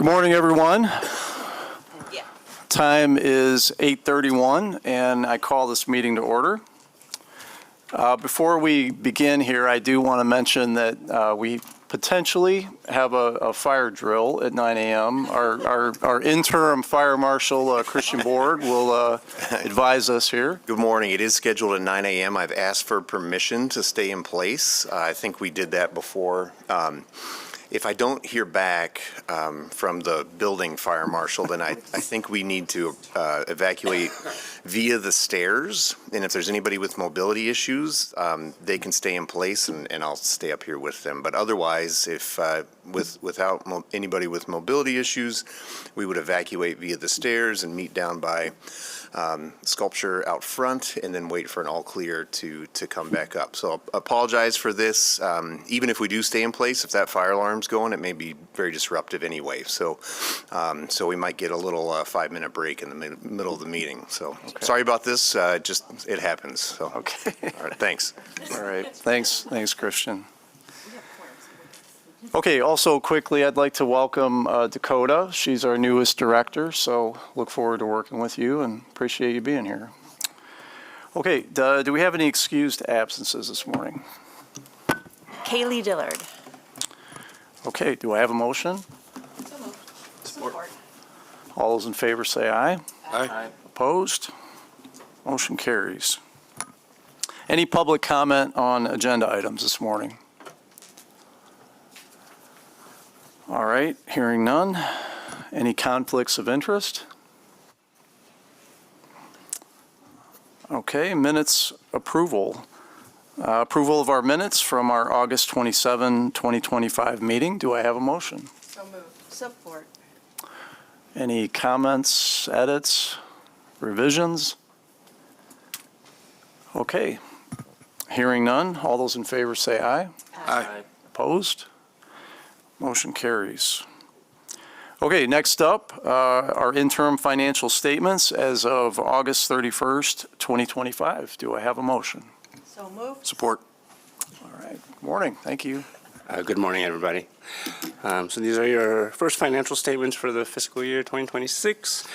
Good morning, everyone. Time is 8:31, and I call this meeting to order. Before we begin here, I do want to mention that we potentially have a fire drill at 9 a.m. Our interim fire marshal, Christian Board, will advise us here. Good morning. It is scheduled at 9 a.m. I've asked for permission to stay in place. I think we did that before. If I don't hear back from the building fire marshal, then I think we need to evacuate via the stairs. And if there's anybody with mobility issues, they can stay in place, and I'll stay up here with them. But otherwise, if without anybody with mobility issues, we would evacuate via the stairs and meet down by sculpture out front, and then wait for an all clear to come back up. So I'll apologize for this. Even if we do stay in place, if that fire alarm's going, it may be very disruptive anyway. So so we might get a little 5-minute break in the middle of the meeting. So sorry about this. Just it happens. So Okay. all right. Thanks. All right. Thanks, Christian. Okay, also quickly, I'd like to welcome Dakota. She's our newest director, so look forward to working with you and appreciate you being here. Okay, do we have any excused absences this morning? Kaylee Dillard. Okay, do I have a motion? Support. All those in favor say aye. Aye. Opposed? Motion carries. Any public comment on agenda items this morning? All right, hearing none. Any conflicts of interest? Okay, minutes approval. Approval of our minutes from our August 27, 2025 meeting. Do I have a motion? So moved. Support. Any comments, edits, revisions? Okay, hearing none. All those in favor say aye. Aye. Opposed? Motion carries. Okay, next up, our interim financial statements as of August 31st, 2025. Do I have a motion? So moved. Support. All right, good morning, thank you. Good morning, everybody. So these are your first financial statements for the fiscal year 2026.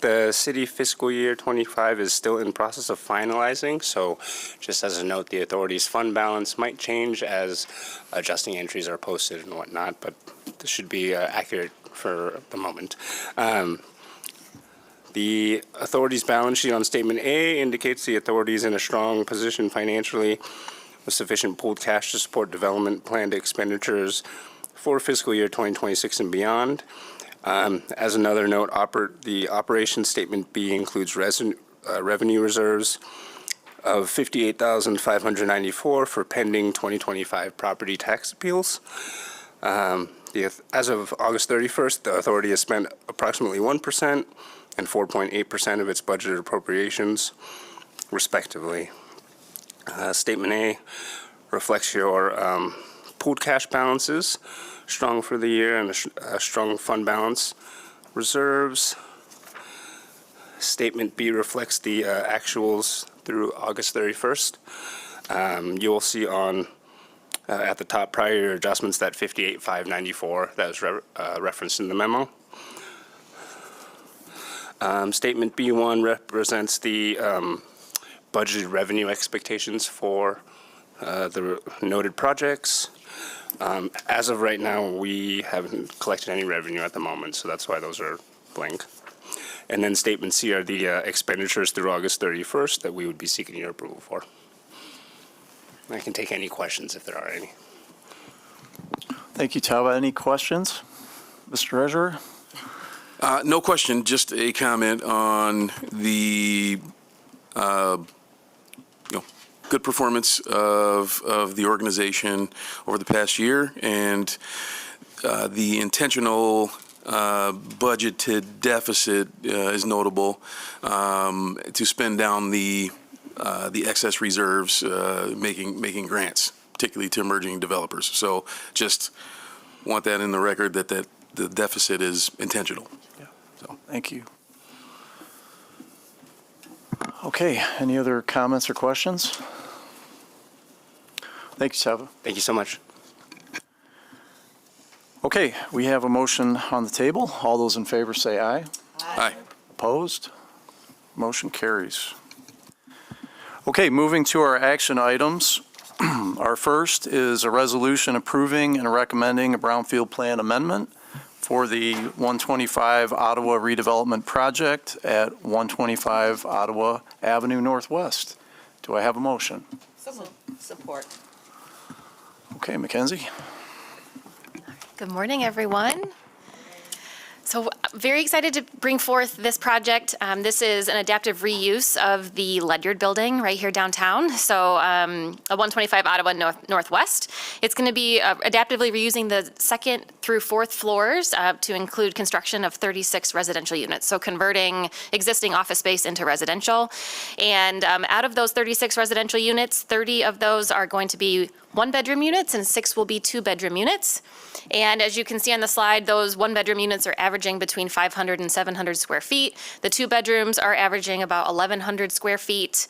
The city fiscal year 25 is still in process of finalizing, so just as a note, the authority's fund balance might change as adjusting entries are posted and whatnot, but this should be accurate for the moment. The authority's balance sheet on Statement A indicates the authority is in a strong position financially with sufficient pooled cash to support development planned expenditures for fiscal year 2026 and beyond. As another note, the operation statement B includes revenue reserves of $58,594 for pending 2025 property tax appeals. As of August 31st, the authority has spent approximately 1% and 4.8% of its budgeted appropriations, respectively. Statement A reflects your pooled cash balances, strong for the year, and a strong fund balance. Reserves. Statement B reflects the actuals through August 31st. You will see on at the top prior year adjustments that $58,594 that was referenced in the memo. Statement B1 represents the budgeted revenue expectations for the noted projects. As of right now, we haven't collected any revenue at the moment, so that's why those are blank. And then Statement C are the expenditures through August 31st that we would be seeking your approval for. I can take any questions if there are any. Thank you, Tava. Any questions? Mr. Treasurer? No question, just a comment on the good performance of the organization over the past year, and the intentional budgeted deficit is notable to spend down the excess reserves, making grants, particularly to emerging developers. So just want that in the record that the deficit is intentional. Yeah. So thank you. Okay, any other comments or questions? Thank you, Tava. Thank you so much. Okay, we have a motion on the table. All those in favor say aye. Aye. Opposed? Motion carries. Okay, moving to our action items. Our first is a resolution approving and recommending a Brownfield Plan amendment for the 125 Ottawa redevelopment project at 125 Ottawa Avenue Northwest. Do I have a motion? So moved. Support. Okay, Mackenzie? Good morning, everyone. So very excited to bring forth this project. This is an adaptive reuse of the Ledyard building right here downtown. So a 125 Ottawa Northwest. It's going to be adaptively reusing the second through fourth floors to include construction of 36 residential units. So converting existing office space into residential. And out of those 36 residential units, 30 of those are going to be one-bedroom units and 6 will be two-bedroom units. And as you can see on the slide, those one-bedroom units are averaging between 500 and 700 square feet. The two bedrooms are averaging about 1,100 square feet.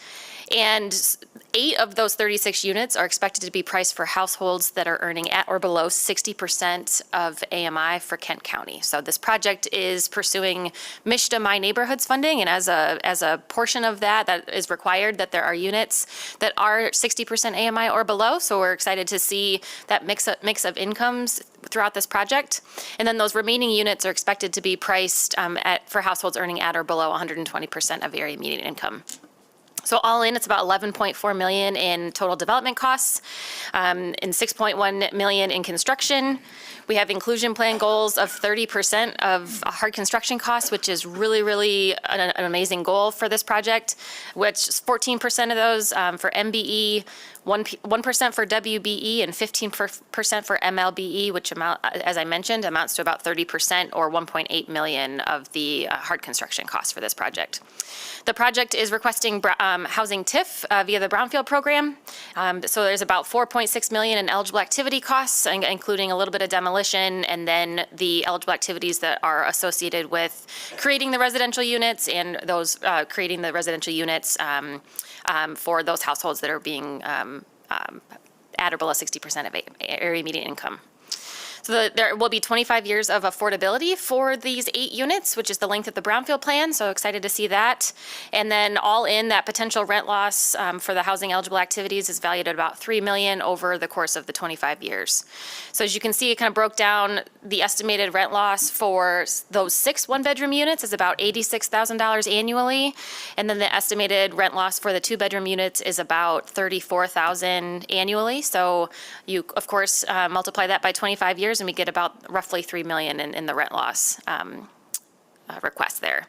And 8 of those 36 units are expected to be priced for households that are earning at or below 60% of AMI for Kent County. So this project is pursuing MSHDA My Neighborhoods funding, and as a portion of that is required that there are units that are 60% AMI or below. So we're excited to see that mix of incomes throughout this project. And then those remaining units are expected to be priced for households earning at or below 120% of area median income. So all in, it's about $11.4 million in total development costs and $6.1 million in construction. We have inclusion plan goals of 30% of hard construction costs, which is really, really an amazing goal for this project, which is 14% of those for MBE, 1% for WBE, and 15% for MLBE, which as I mentioned, amounts to about 30% or $1.8 million of the hard construction costs for this project. The project is requesting housing TIF via the Brownfield program. So there's about $4.6 million in eligible activity costs, including a little bit of demolition, and then the eligible activities that are associated with creating the residential units and those creating the residential units for those households that are being at or below 60% of area median income. So there will be 25 years of affordability for these 8 units, which is the length of the Brownfield plan, so excited to see that. And then all in, that potential rent loss for the housing eligible activities is valued at about $3 million over the course of the 25 years. So as you can see, it kind of broke down the estimated rent loss for those 6 one-bedroom units is about $86,000 annually, and then the estimated rent loss for the 2-bedroom units is about $34,000 annually. So you, of course, multiply that by 25 years, and we get about roughly $3 million in the rent loss request there.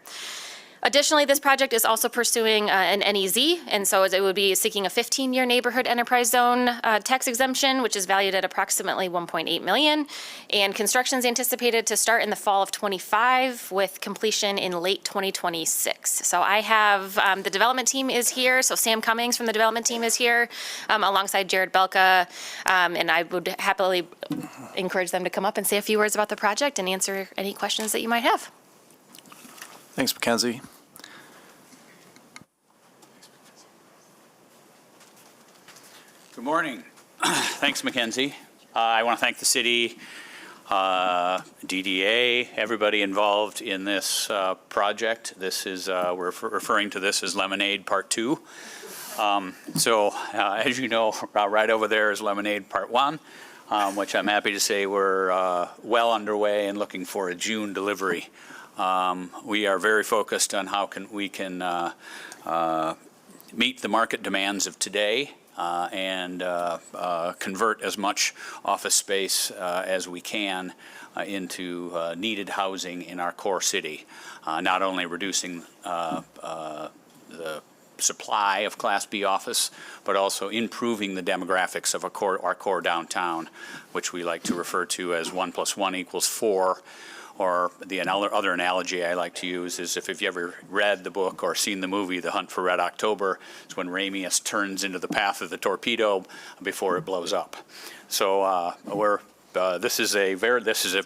Additionally, this project is also pursuing an NEZ, and so it would be seeking a 15-year neighborhood enterprise zone tax exemption, which is valued at approximately $1.8 million. And construction is anticipated to start in the fall of -- with completion in late 2026. So I have the development team is here. So Sam Cummings from the development team is here, alongside Jared Belka, and I would happily encourage them to come up and say a few words about the project and answer any questions that you might have. Thanks, Mackenzie. Good morning. Thanks, Mackenzie. I want to thank the city, DDA, everybody involved in this project. This is, we're referring to this as Lemonade Part 2. As you know, right over there is Lemonade Part 1, which I'm happy to say we're well underway and looking for a June delivery. We are very focused on how we can meet the market demands of today and convert as much office space as we can into needed housing in our core city, not only reducing the supply of Class B office, but also improving the demographics of our core downtown, which we like to refer to as 1 + 1 = 4. Or the other analogy I like to use is if you've ever read the book or seen the movie The Hunt for Red October, it's when Ramius turns into the path of the torpedo before it blows up. So this is a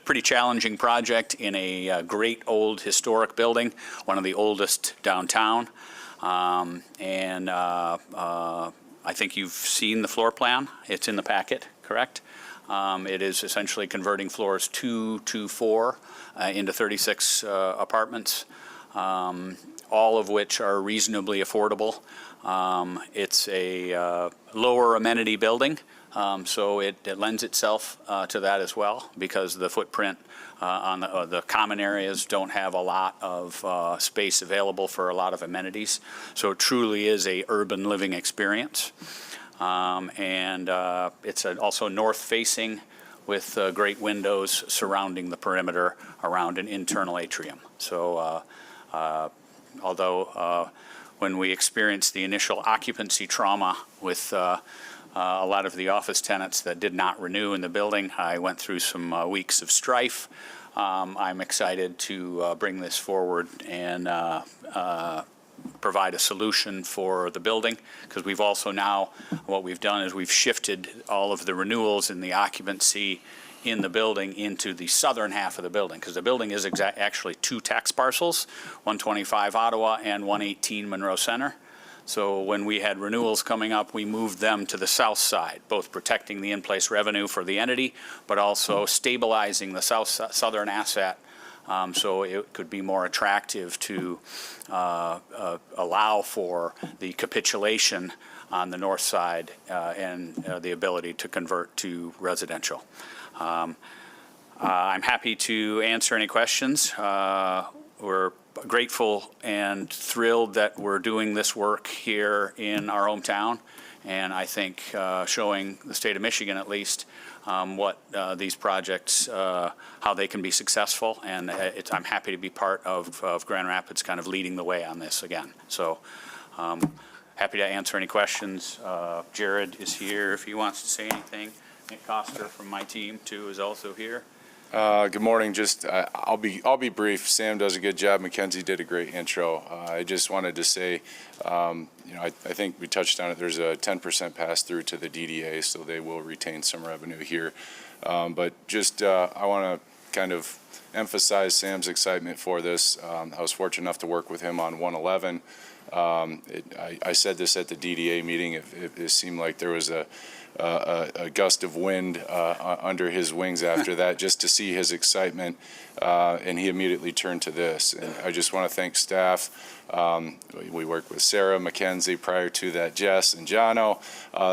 pretty challenging project in a great old historic building, one of the oldest downtown, I think you've seen the floor plan. It's in the packet, correct? It is essentially converting floors 2 to 4 into 36 apartments, all of which are reasonably affordable. It's a lower amenity building, so it lends itself to that as well, because the footprint on the common areas don't have a lot of space available for a lot of amenities. So it truly is a urban living experience. And it's also north-facing with great windows surrounding the perimeter around an internal atrium. So although when we experienced the initial occupancy trauma with a lot of the office tenants that did not renew in the building, I went through some weeks of strife. I'm excited to bring this forward and provide a solution for the building, because we've also now, what we've done is we've shifted all of the renewals and the occupancy in the building into the southern half of the building, because the building is actually 2 tax parcels, 125 Ottawa and 118 Monroe Center. So when we had renewals coming up, we moved them to the south side, both protecting the in-place revenue for the entity, but also stabilizing the southern asset, so it could be more attractive to allow for the capitulation on the north side and the ability to convert to residential. I'm happy to answer any questions. We're grateful and thrilled that we're doing this work here in our hometown, and I think showing the state of Michigan at least what these projects, how they can be successful, and I'm happy to be part of Grand Rapids kind of leading the way on this again. So happy to answer any questions. Jared is here if he wants to say anything. Nick Coster from my team too is also here. Good morning. Just I'll be brief. Sam does a good job. Mackenzie did a great intro. I just wanted to say, I think we touched on it. There's a 10% pass through to the DDA, so they will retain some revenue here. But just I want to kind of emphasize Sam's excitement for this. I was fortunate enough to work with him on 111. I said this at the DDA meeting. It seemed like there was a gust of wind under his wings after that, just to see his excitement, and he immediately turned to this. And I just want to thank staff. We worked with Sarah, Mackenzie, prior to that, Jess and Jono.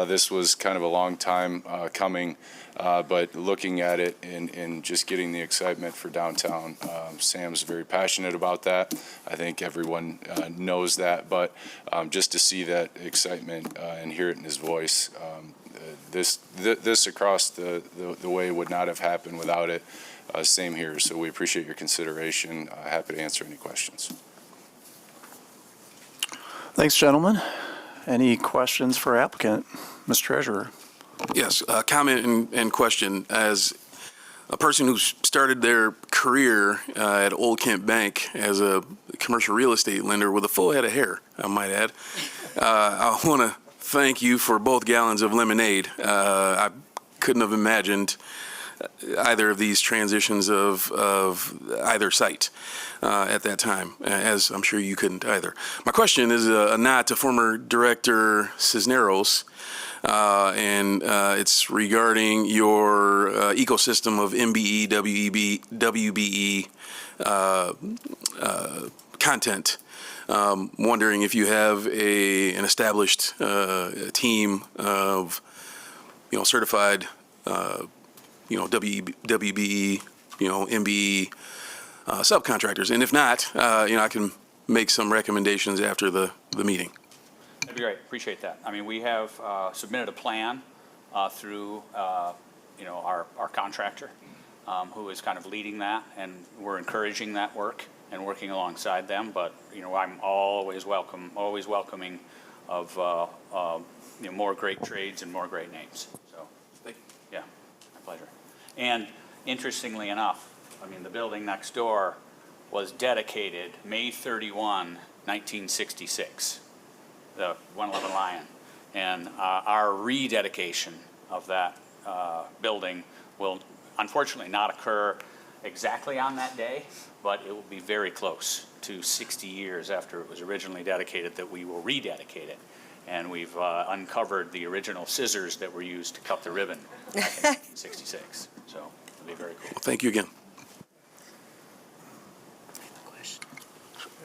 This was kind of a long time coming, but looking at it and just getting the excitement for downtown, Sam's very passionate about that. I think everyone knows that, but just to see that excitement and hear it in his voice, this across the way would not have happened without it. Same here. So we appreciate your consideration. Happy to answer any questions. Thanks, gentlemen. Any questions for applicant? Mr. Treasurer. Yes, comment and question. As a person who started their career at Old Kent Bank as a commercial real estate lender with a full head of hair, I might add, I want to thank you for both gallons of lemonade. I couldn't have imagined either of these transitions of either site at that time, as I'm sure you couldn't either. My question is a nod to former Director Cisneros, and it's regarding your ecosystem of MBE, WBE content. Wondering if you have an established team of, certified, WBE, MBE subcontractors, and if not, I can make some recommendations after the meeting. That'd be great. Appreciate that. I mean, we have submitted a plan through, our contractor, who is kind of leading that, and we're encouraging that work and working alongside them. But I'm always welcoming of more great trades and more great names. So, yeah, my pleasure. And interestingly enough, I mean, the building next door was dedicated May 31, 1966, the 111 Lion, and our rededication of that building will unfortunately not occur exactly on that day, but it will be very close to 60 years after it was originally dedicated that we will rededicate it. and we've uncovered the original scissors that were used to cut the ribbon back in 1966. So it'll be very cool. Well, thank you again.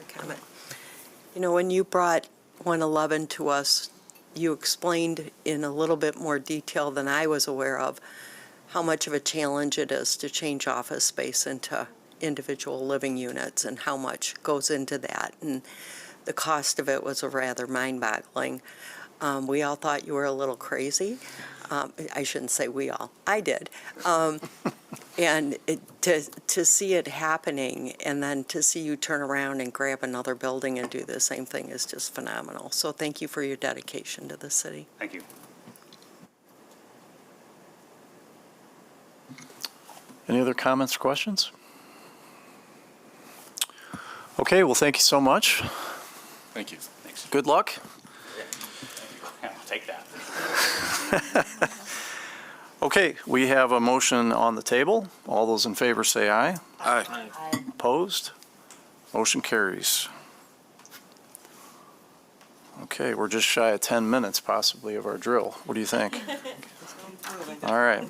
Comment. You know, when you brought 111 to us, you explained in a little bit more detail than I was aware of how much of a challenge it is to change office space into individual living units and how much goes into that. And the cost of it was rather mind-boggling. We all thought you were a little crazy. I shouldn't say we all. I did. And to see it happening and then to see you turn around and grab another building and do the same thing is just phenomenal. So thank you for your dedication to the city. Thank you. Any other comments or questions? Okay, well, thank you so much. Thank you. Thanks. Good luck. Yeah, I'll take that. Okay, we have a motion on the table. All those in favor say aye. Aye. Opposed? Motion carries. Okay, we're just shy of 10 minutes possibly of our drill. What do you think? All right.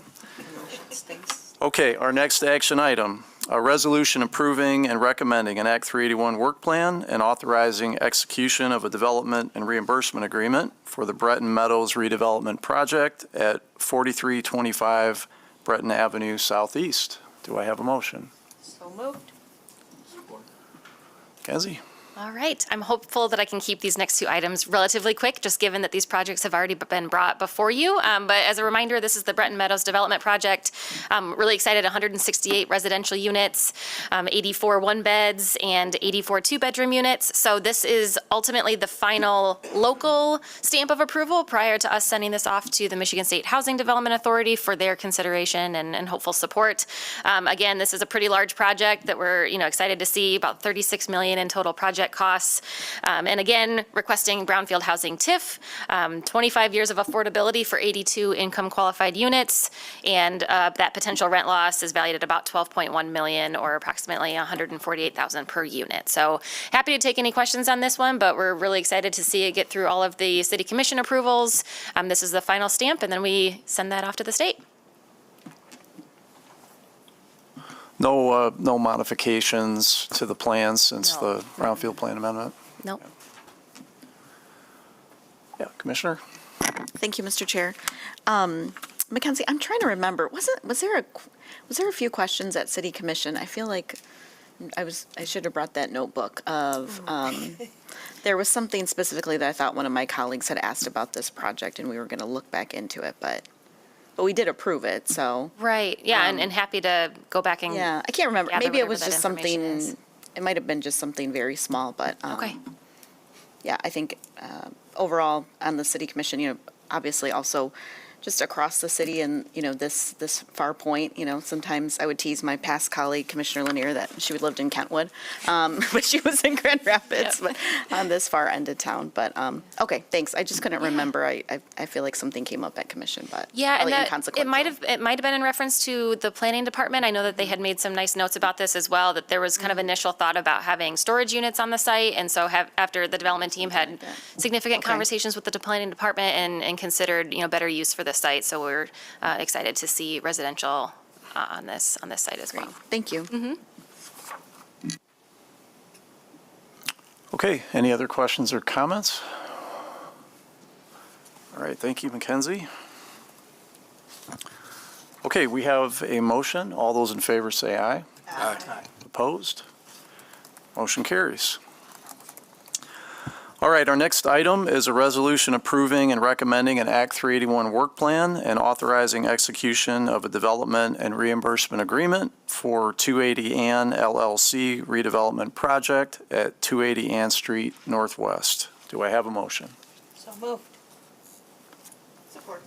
Okay, our next action item, a resolution approving and recommending an Act 381 work plan and authorizing execution of a development and reimbursement agreement for the Breton Meadows redevelopment project at 4325 Breton Avenue Southeast. Do I have a motion? So moved. Kenzie? All right. I'm hopeful that I can keep these next two items relatively quick, just given that these projects have already been brought before you. But as a reminder, this is the Breton Meadows Development Project. Really excited, 168 residential units, 84 one-beds, and 84 two-bedroom units. So this is ultimately the final local stamp of approval prior to us sending this off to the Michigan State Housing Development Authority for their consideration and hopeful support. Again, this is a pretty large project that we're excited to see, about $36 million in total project costs. And again, requesting Brownfield housing TIF, 25 years of affordability for 82 income qualified units, and that potential rent loss is valued at about $12.1 million or approximately $148,000 per unit. So happy to take any questions on this one, but we're really excited to see it get through all of the city commission approvals. This is the final stamp, and then we send that off to the state. No modifications to the plans since the Brownfield plan amendment? Nope. Yeah, Commissioner? Thank you, Mr. Chair. Mackenzie, I'm trying to remember, was there a few questions at City Commission? I feel like I should have brought that notebook of, there was something specifically that I thought one of my colleagues had asked about this project, and we were going to look back into it, but we did approve it, so. Right, yeah, and happy to go back and. Yeah, I can't remember. gather Maybe it whatever was that just information is. something, it might have been just something very small, but. Okay. Yeah, I think overall on the city commission, obviously also just across the city and, this far point, sometimes I would tease my past colleague, Commissioner Lanier, that she lived in Kentwood, but she was in Grand Rapids, but on this far end of town. But, okay, thanks. I just couldn't remember. I feel like something came up at commission, but Yeah, and probably that, inconsequential. it might have been in reference to the planning department. I know that they had made some nice notes about this as well, that there was kind of initial thought about having storage units on the site. And so after the development team had significant Okay. conversations with the planning department and considered, better use for the site. So we're excited to see residential on this site as well. Thank you. Okay, any other questions or comments? All right, thank you, Mackenzie. Okay, we have a motion. All those in favor say aye. Aye. Opposed? Motion carries. All right, our next item is a resolution approving and recommending an Act 381 work plan and authorizing execution of a development and reimbursement agreement for 280 Ann LLC redevelopment project at 280 Ann Street Northwest. Do I have a motion? So moved. Support.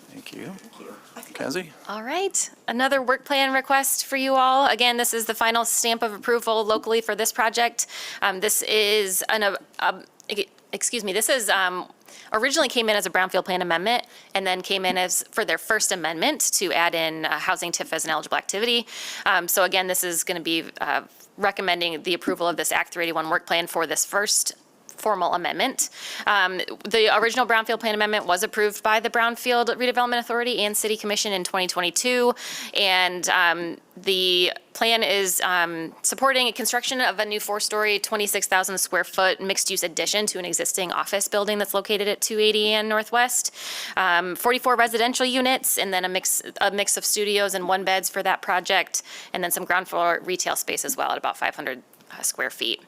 Thank you. Mackenzie? All right, another work plan request for you all. Again, this is the final stamp of approval locally for this project. This is originally came in as a Brownfield plan amendment and then came in as for their first amendment to add in housing TIF as an eligible activity. So again, this is going to be recommending the approval of this Act 381 work plan for this first formal amendment. The original Brownfield Plan Amendment was approved by the Brownfield Redevelopment Authority and City Commission in 2022, and the plan is supporting a construction of a new 4-story, 26,000 square foot mixed-use addition to an existing office building that's located at 280 Ann Northwest. 44 residential units, and then a mix of studios and one beds for that project, and then some ground floor retail space as well at about 500 square feet.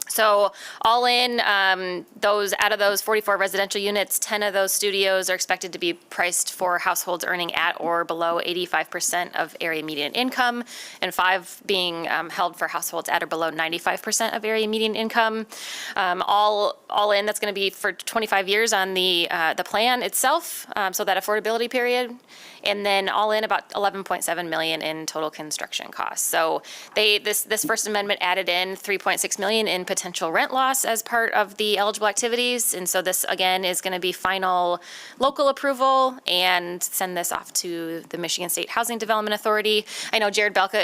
So all in, out of those 44 residential units, 10 of those studios are expected to be priced for households earning at or below 85% of area median income, and 5 being held for households at or below 95% of area median income. All in, that's going to be for 25 years on the plan itself, so that affordability period. And then all in about $11.7 million in total construction costs. So this first amendment added in $3.6 million in potential rent loss as part of the eligible activities. And so this again is going to be final local approval and send this off to the Michigan State Housing Development Authority. I know Jared Belka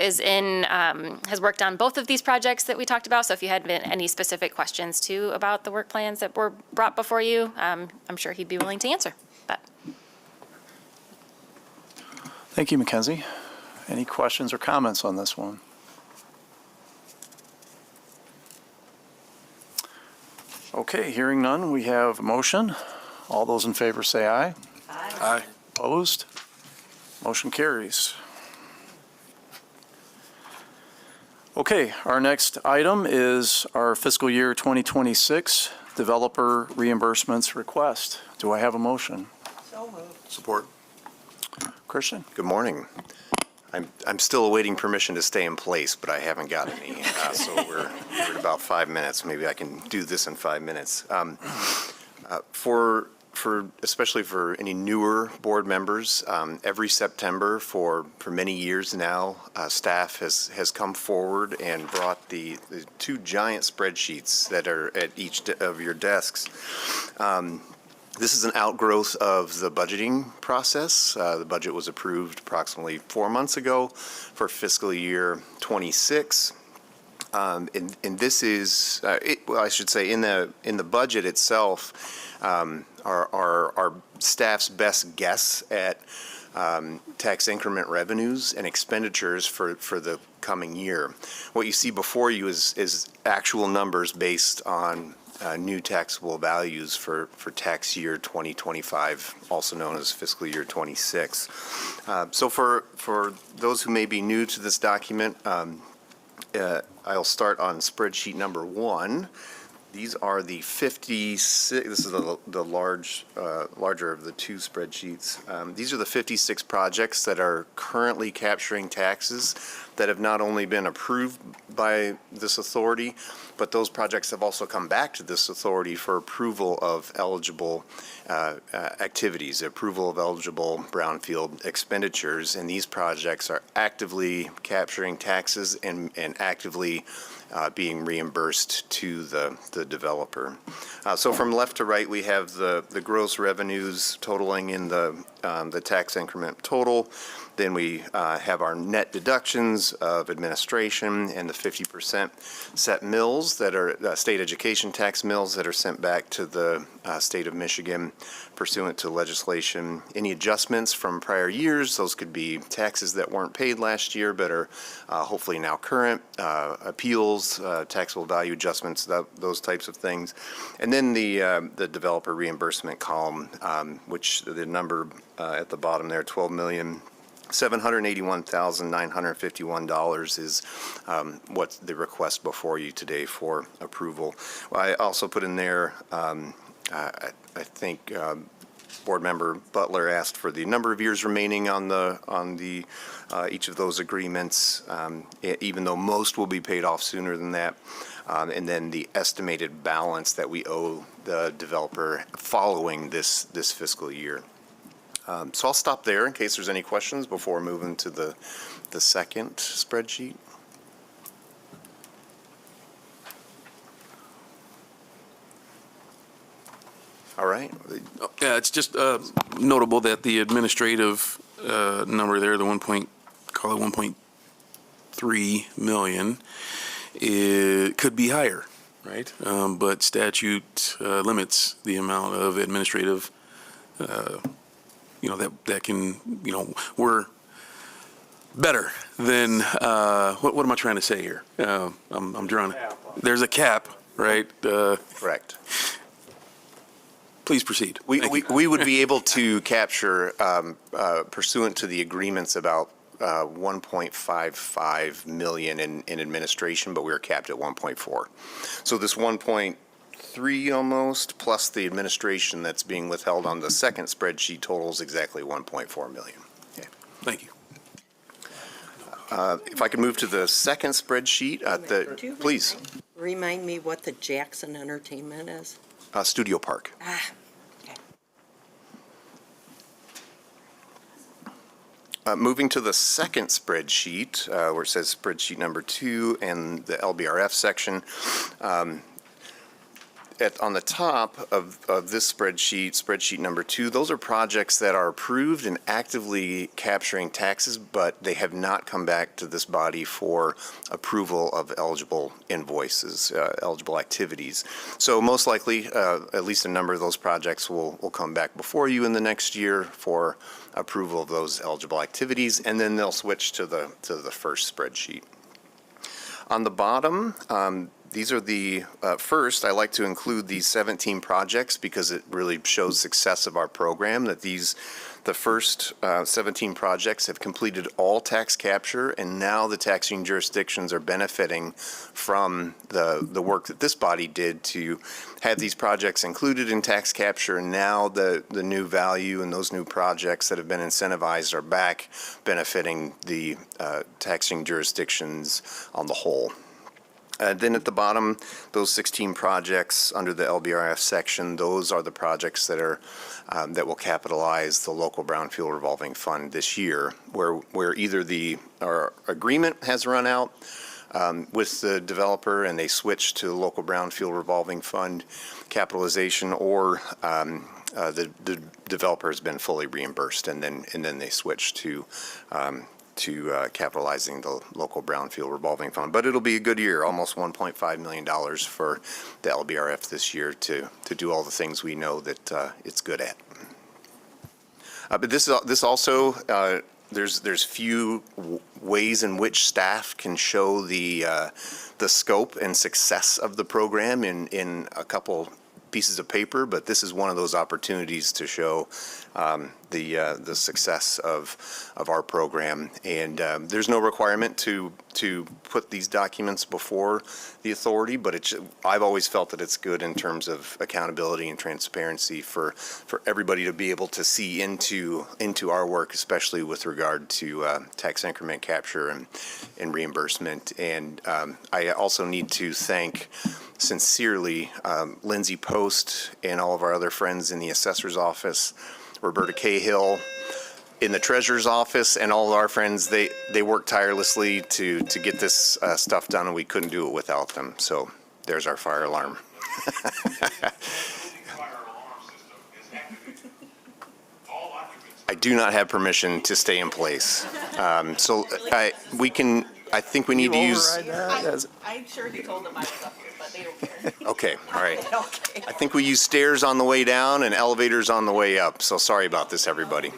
has worked on both of these projects that we talked about. So if you had any specific questions too about the work plans that were brought before you, I'm sure he'd be willing to answer. But Thank you, Mackenzie. Any questions or comments on this one? Okay, hearing none, we have a motion. All those in favor say aye. Aye. Opposed? Motion carries. Okay, our next item is our fiscal year 2026 developer reimbursements request. Do I have a motion? So moved. Support. Christian? Good morning. I'm still awaiting permission to stay in place, but I haven't got any. So we're at about 5 minutes. Maybe I can do this in 5 minutes. Especially for any newer board members, every September for many years now, staff has come forward and brought the 2 giant spreadsheets that are at each of your desks. This is an outgrowth of the budgeting process. The budget was approved approximately 4 months ago for fiscal year 26. And this is, I should say, in the budget itself, our staff's best guess at tax increment revenues and expenditures for the coming year. What you see before you is actual numbers based on new taxable values for tax year 2025, also known as fiscal year 26. So for those who may be new to this document, I'll start on spreadsheet number 1. These are the 56, this is the larger of the 2 spreadsheets. These are the 56 projects that are currently capturing taxes that have not only been approved by this authority, but those projects have also come back to this authority for approval of eligible activities, approval of eligible brownfield expenditures. And these projects are actively capturing taxes and actively being reimbursed to the developer. So from left to right, we have the gross revenues totaling in the tax increment total. Then we have our net deductions of administration and the 50% set mills that are state education tax mills that are sent back to the state of Michigan pursuant to legislation. Any adjustments from prior years, those could be taxes that weren't paid last year but are hopefully now current, appeals, taxable value adjustments, those types of things. And then the developer reimbursement column, which the number at the bottom there, $781,951 is what the request before you today for approval. I also put in there, I think Board Member Butler asked for the number of years remaining on each of those agreements, even though most will be paid off sooner than that. And then the estimated balance that we owe the developer following this fiscal year. So I'll stop there in case there's any questions before moving to the second spreadsheet. All right. Yeah, it's just notable that the administrative number there, call it 1.3 million, it could be higher. right? But statute limits the amount of administrative, that can, we're better than, what am I trying to say here? I'm drawing, there's a cap, right? Correct. Please proceed. We would be able to capture, pursuant to the agreements, about 1.55 million in administration, but we were capped at 1.4. So this 1.3 almost, plus the administration that's being withheld on the second spreadsheet totals exactly 1.4 million. Thank you. If I could move to the second spreadsheet, please. Remind me what the Jackson Entertainment is? Studio Park. Moving to the second spreadsheet, where it says spreadsheet number 2 and the LBRF section. On the top of this spreadsheet number 2, those are projects that are approved and actively capturing taxes, but they have not come back to this body for approval of eligible invoices, eligible activities. So most likely, at least a number of those projects will come back before you in the next year for approval of those eligible activities, and then they'll switch to the first spreadsheet. On the bottom, these are first, I like to include these 17 projects because it really shows success of our program, that the first 17 projects have completed all tax capture, and now the taxing jurisdictions are benefiting from the work that this body did to have these projects included in tax capture. And now the new value and those new projects that have been incentivized are back benefiting the taxing jurisdictions on the whole. Then at the bottom, those 16 projects under the LBRF section, those are the projects that that will capitalize the local Brownfield revolving fund this year, where either our agreement has run out with the developer and they switch to local Brownfield revolving fund capitalization, or the developer has been fully reimbursed and then they switch to capitalizing the local Brownfield revolving fund. But it'll be a good year, almost $1.5 million for the LBRF this year to do all the things we know that it's good at. But this also, there's few ways in which staff can show the scope and success of the program in a couple pieces of paper, but this is one of those opportunities to show the success of our program. And there's no requirement to put these documents before the authority, but I've always felt that it's good in terms of accountability and transparency for everybody to be able to see into our work, especially with regard to tax increment capture and reimbursement. And I also need to thank sincerely Lindsay Post and all of our other friends in the assessor's office, Roberta Cahill in the treasurer's office, and all of our friends. They worked tirelessly to get this stuff done, and we couldn't do it without them. So there's our fire alarm. I do not have permission to stay in place. So I think we need to use. I'm sure he told them I was up here, but they don't care. Okay, all right. I think we use stairs on the way down and elevators on the way up, so sorry about this, everybody.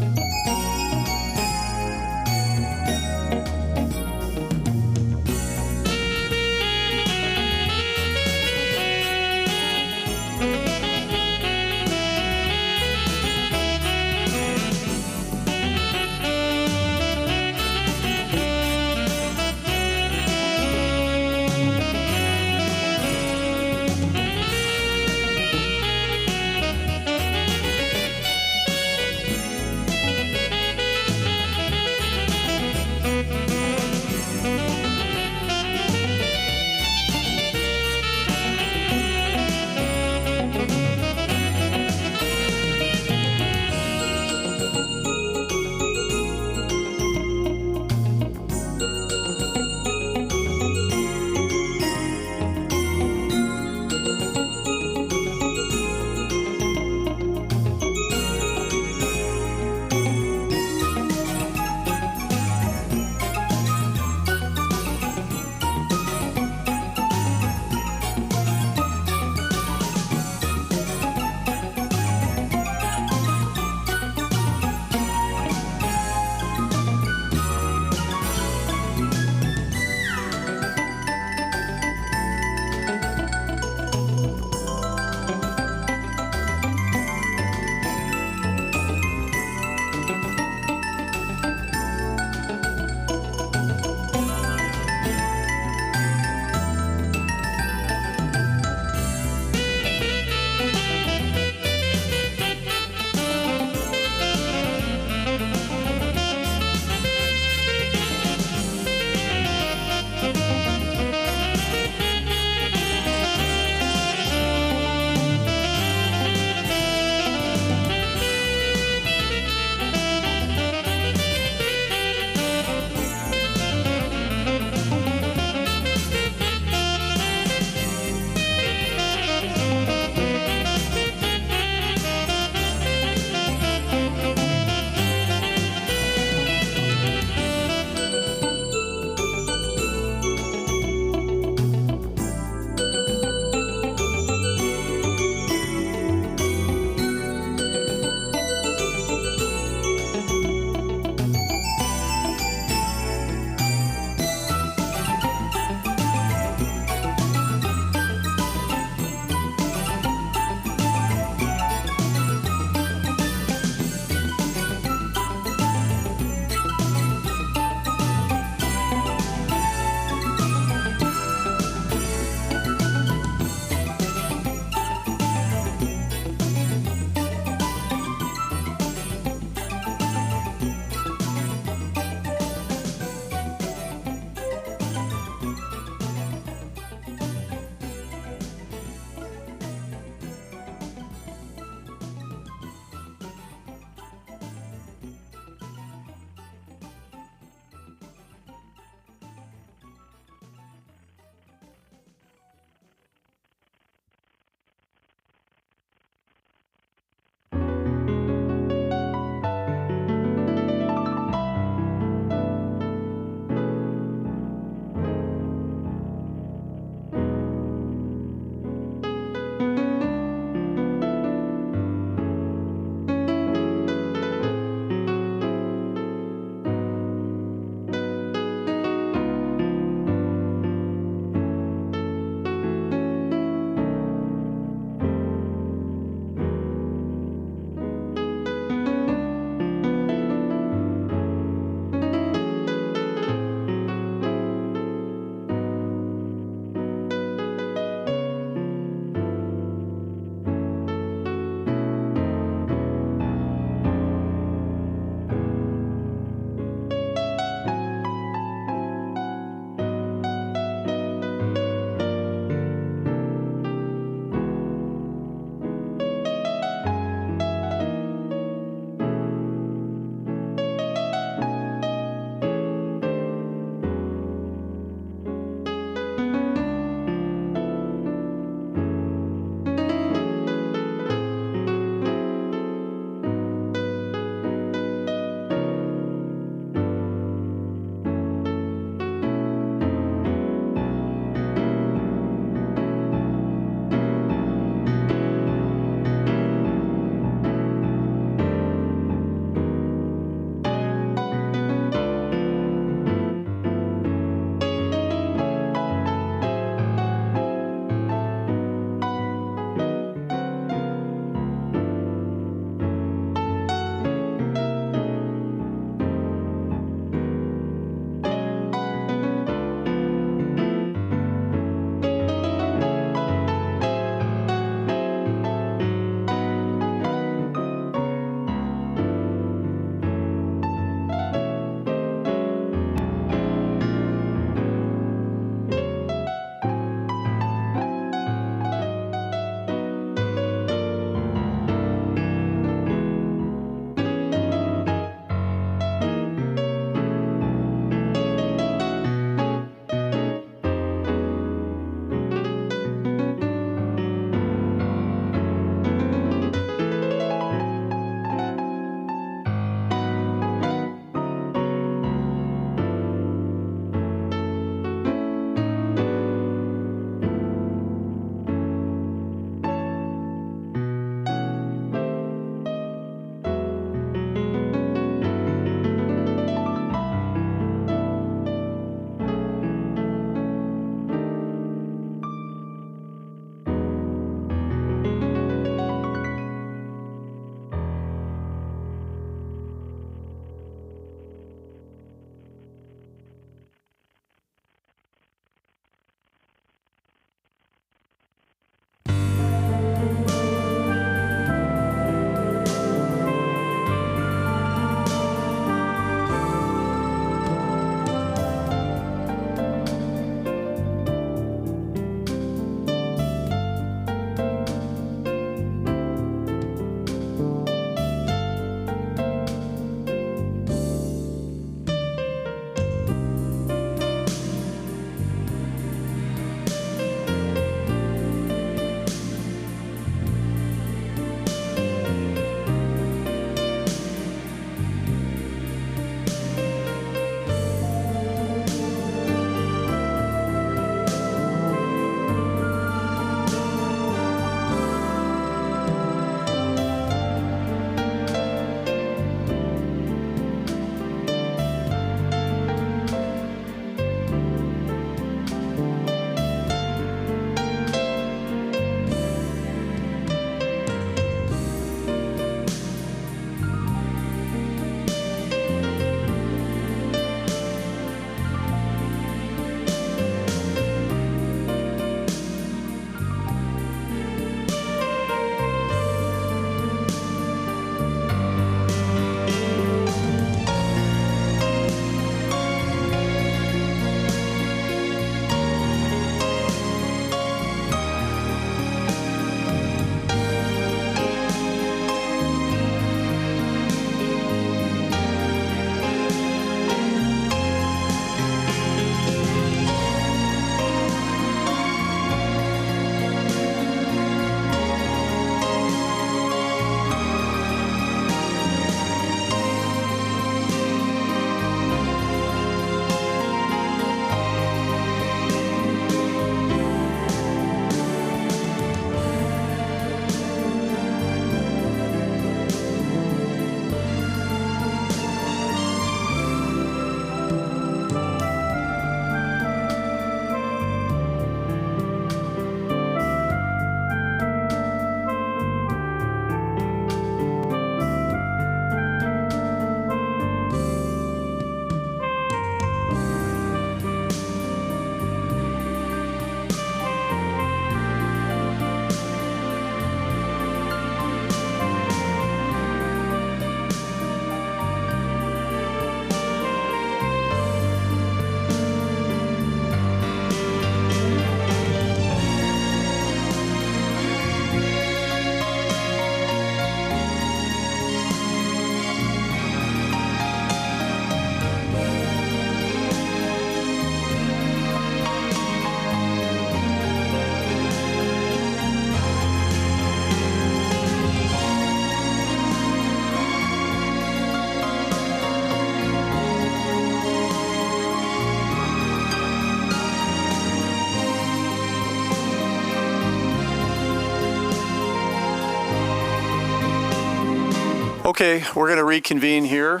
Okay, we're going to reconvene here.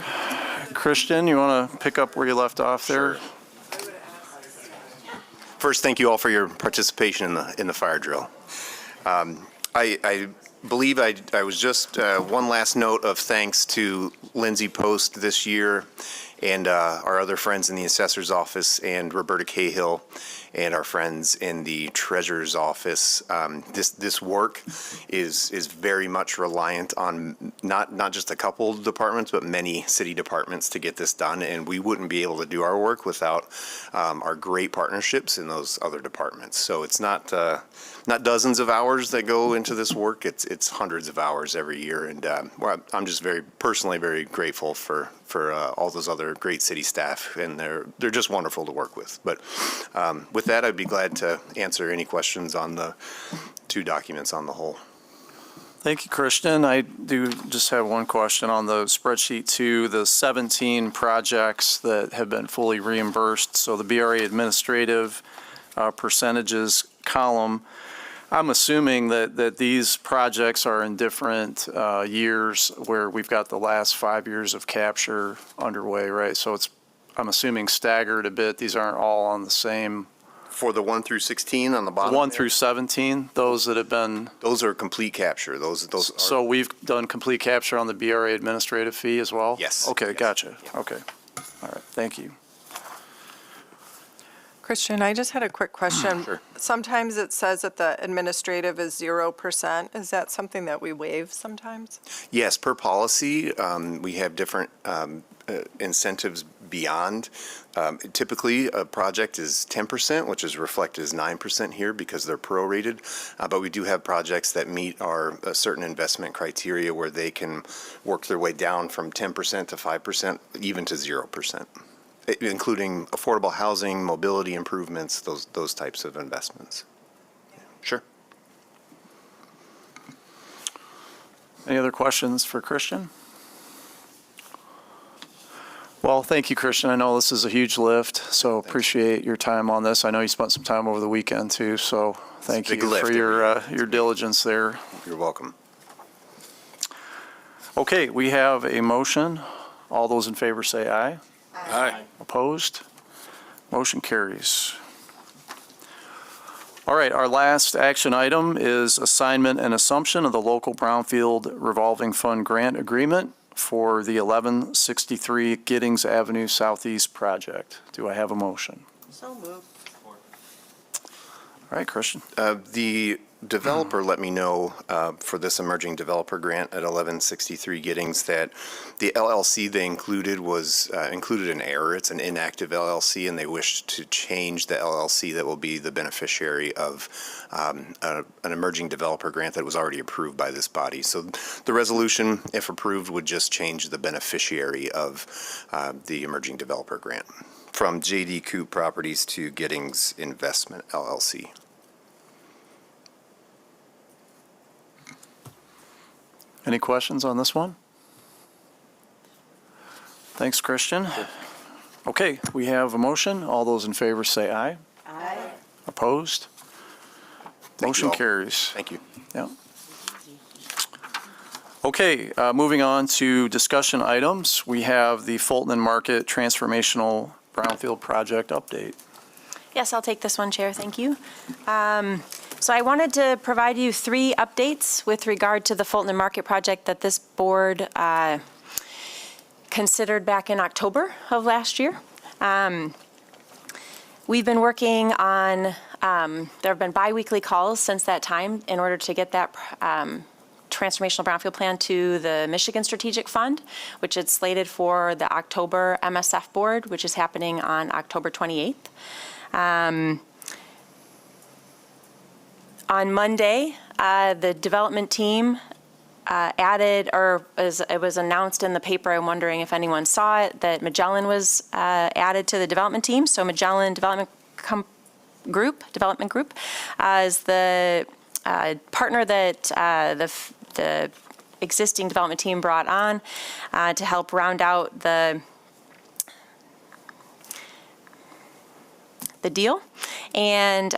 Christian, you want to pick up where you left off there? Sure. First, thank you all for your participation in the fire drill. I believe I was just one last note of thanks to Lindsay Post this year and our other friends in the assessor's office and Roberta Cahill and our friends in the treasurer's office. This work is very much reliant on not just a couple departments, but many city departments to get this done. And we wouldn't be able to do our work without our great partnerships in those other departmts. So it's not dozens of hours that go into this work. It's hundreds of hours every year. And I'm just personally very grateful for all those other great city staff, and they're just wonderful to work with. But with that, I'd be glad to answer any questions on the two documents on the whole. Thank you, Christian. I do just have one question on the spreadsheet too, the 17 projects that have been fully reimbursed. So the BRA administrative percentages column, I'm assuming that these projects are in different years where we've got the last 5 years of capture underway, right? So I'm assuming staggered a bit. These aren't all on the same. For the 1 through 16 on the bottom? 1 through 17, those that have been. Those are complete capture. Those are. So we've done complete capture on the BRA administrative fee as well? Yes. Okay, Yes. gotcha. Yeah. Okay. All right, thank you. Christian, I just had a quick question. Sure. Sometimes it says that the administrative is 0%. Is that something that we waive sometimes? Yes, per policy, we have different incentives beyond. Typically, a project is 10%, which is reflected as 9% here because they're prorated. But we do have projects that meet our certain investment criteria where they can work their way down from 10% to 5%, even to 0%, including affordable housing, mobility improvements, those types of investments. Sure. Any other questions for Christian? Well, thank you, Christian. I know this is a huge lift, so appreciate your time on this. I know you spent some time over the weekend too, so thank you for your diligence there. You're welcome. Okay, we have a motion. All those in favor say aye. Aye. Opposed? Motion carries. All right, our last action item is assignment and assumption of the local Brownfield revolving fund grant agreement for the 1163 Giddings Avenue Southeast project. Do I have a motion? So moved. All right, Christian. The developer let me know for this emerging developer grant at 1163 Giddings that the LLC they included was included an error. It's an inactive LLC, and they wish to change the LLC that will be the beneficiary of an emerging developer grant that was already approved by this body. So the resolution, if approved, would just change the beneficiary of the emerging developer grant from JD Coop Properties to Giddings Investment LLC. Any questions on this one? Thanks, Christian. Okay, we have a motion. All those in favor say aye. Aye. Opposed? Thank you Motion all. carries. Thank you. Yeah. Okay, moving on to discussion items. We have the Fulton and Market Transformational Brownfield Project update. Yes, I'll take this one, Chair. Thank you. So I wanted to provide you 3 updates with regard to the Fulton and Market project that this board considered back in October of last year. We've been working on, there have been biweekly calls since that time in order to get that transformational brownfield plan to the Michigan Strategic Fund, which is slated for the October MSF board, which is happening on October 28th. On Monday, the development team added, or it was announced in the paper, I'm wondering if anyone saw it, that Magellan was added to the development team. So Magellan Development Group is the partner that the existing development team brought on to help round out the deal. And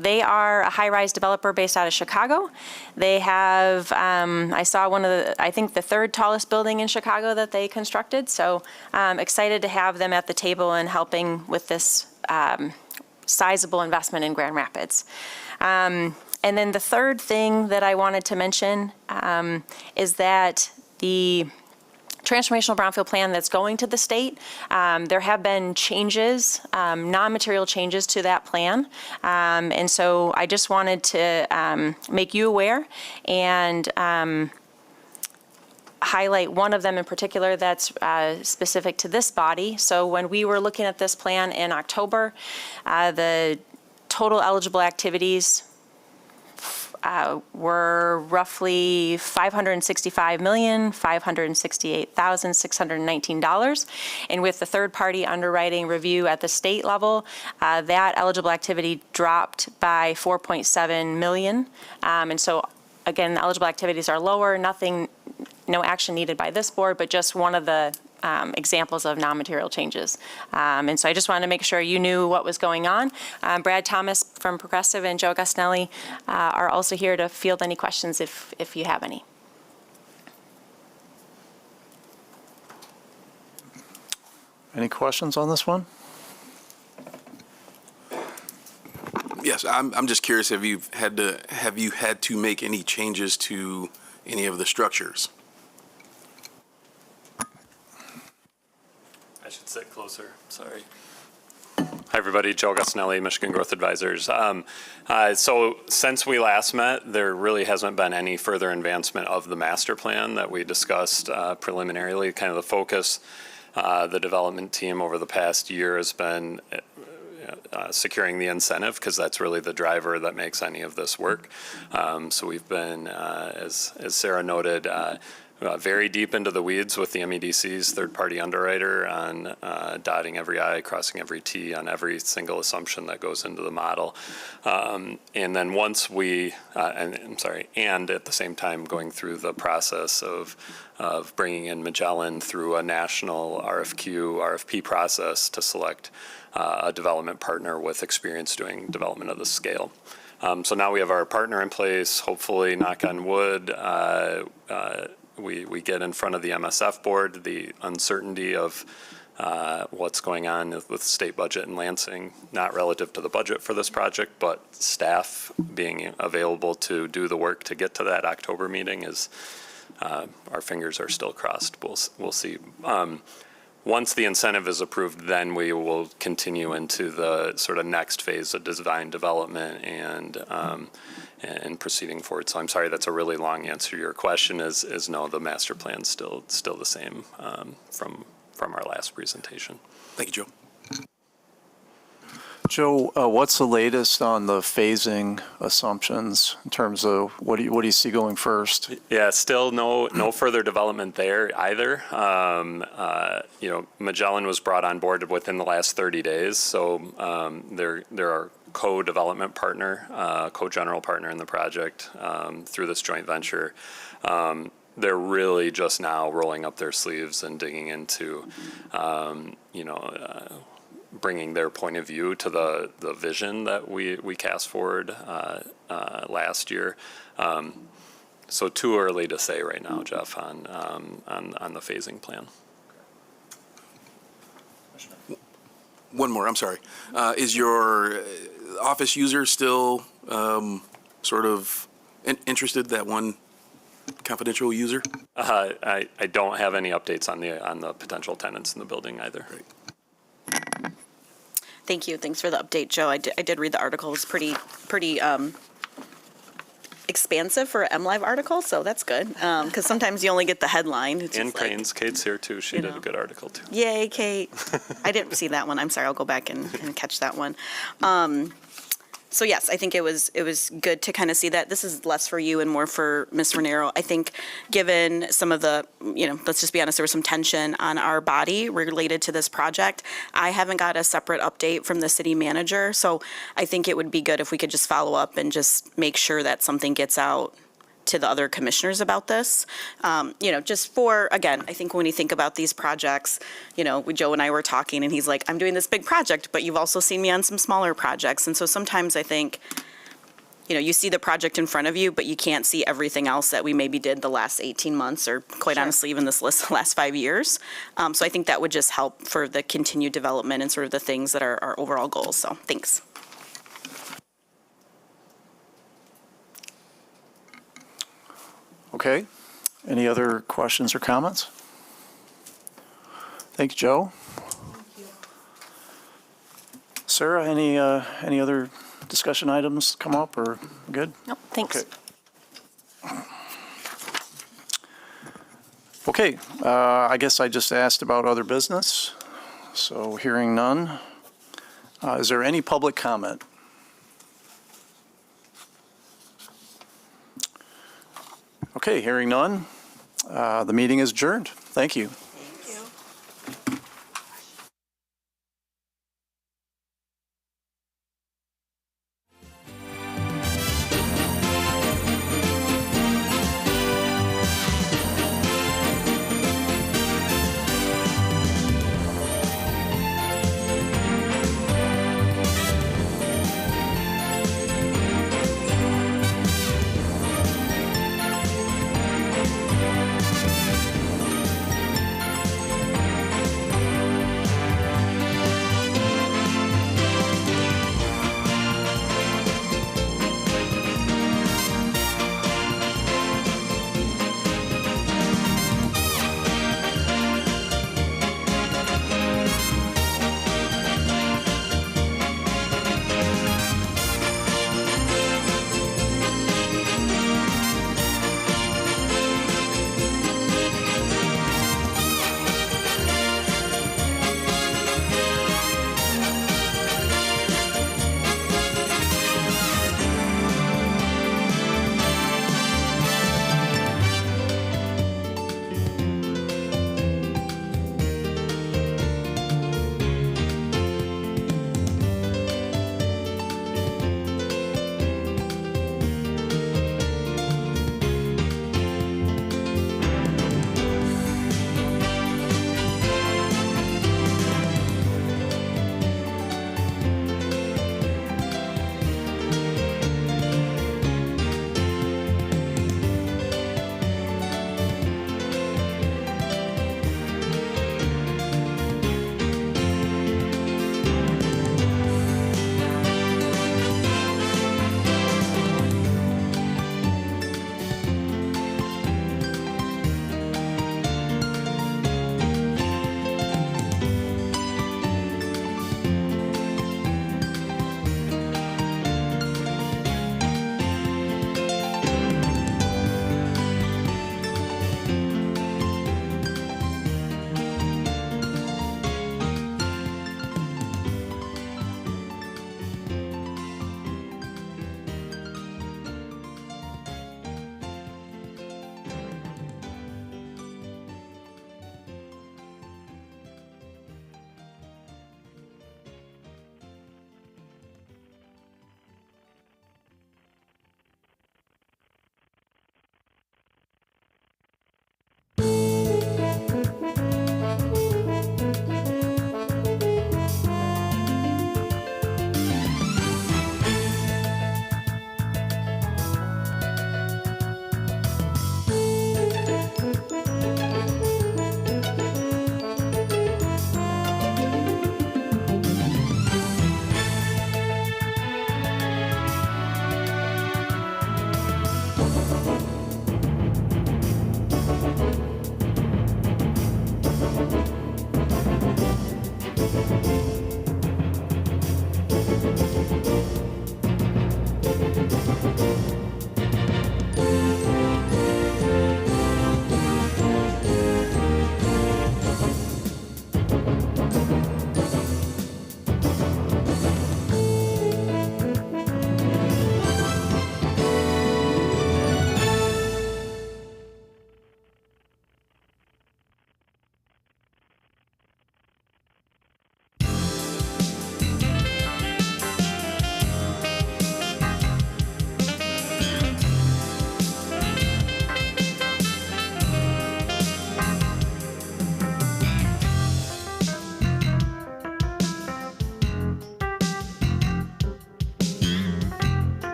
They are a high-rise developer based out of Chicago. They have, I saw I think the third tallest building in Chicago that they constructed. So excited to have them at the table and helping with this sizable investment in Grand Rapids. And then the third thing that I wanted to mention is that the transformational brownfield plan that's going to the state, there have been changes, non-material changes to that plan. And so I just wanted to make you aware and highlight one of them in particular that's specific to this body. So when we were looking at this plan in October, the total eligible activities were roughly $565,568,619. And with the third-party underwriting review at the state level, that eligible activity dropped by $4.7 million. And so, again, the eligible activities are lower, no action needed by this board, but just one of the examples of non-material changes. And so I just wanted to make sure you knew what was going on. Brad Thomas from Progressive and Joe Gusnelli are also here to field any questions if you have any. Any questions on this one? Yes, I'm just curious, have you had to make any changes to any of the structures? I should sit closer, sorry. Hi, everybody, Joe Gusnelli, Michigan Growth Advisors. So since we last met, there really hasn't been any further advancement of the master plan that we discussed preliminarily. Kind of the focus, the development team over the past year has been securing the incentive, because that's really the driver that makes any of this work. So we've been, as Sarah noted, very deep into the weeds with the MEDC's third-party underwriter on dotting every I, crossing every T on every single assumption that goes into the model. And then once we, and at the same time going through the process of bringing in Magellan through a national RFP process to select a development partner with experience doing development of this scale. So now we have our partner in place, hopefully, knock on wood, we get in front of the MSF board. The uncertainty of what's going on with state budget in Lansing, not relative to the budget for this project, but staff being available to do the work to get to that October meeting is, our fingers are still crossed. We'll see. Once the incentive is approved, then we will continue into the sort of next phase of design development and proceeding forward. So I'm sorry, that's a really long answer to your question. Is no, the master plan's still the same from our last presentation. Thank you, Joe. Joe, what's the latest on the phasing assumptions in terms of what do you see going first? Yeah, still no further development there either. Magellan was brought on board within the last 30 days, so they're our co-development partner, co-general partner in the project through this joint venture. They're really just now rolling up their sleeves and digging into, bringing their point of view to the vision that we cast forward last year. So too early to say right now, Jeff, on the phasing plan. One more, I'm sorry. Is your office user still sort of interested, that one confidential user? I don't have any updates on the potential tenants in the building either. Great. Thank you. Thanks for the update, Joe. I did read the article. It was pretty expansive for an MLive article, so that's good. Because sometimes you only get the headline. It's And Crane's, Kate's here too. She did a good article too. Yay, Kate. I didn't see that one. I'm sorry. I'll go back and catch that one. So yes, I think it was good to kind of see that. This is less for you and more for Ms. Raniero. I think given some of the, let's just be honest, there was some tension on our body related to this project. I haven't got a separate update from the city manager. So I think it would be good if we could just follow up and just make sure that something gets out to the other commissioners about this. Just for, again, I think when you think about these projects, Joe and I were talking and he's like, I'm doing this big project, but you've also seen me on some smaller projects. And so sometimes I think you see the project in front of you, but you can't see everything else that we maybe did the last 18 months or quite honestly, even this last 5 years. So I think that would just help for the continued development and sort of the things that are our overall goals. So thanks. Okay. Any other questions or comments? Thank you, Joe. Sarah, any other discussion items come up or good? Nope, thanks. Okay, I guess I just asked about other business, so hearing none. Is there any public comment? Okay, hearing none, the meeting is adjourned. Thank you.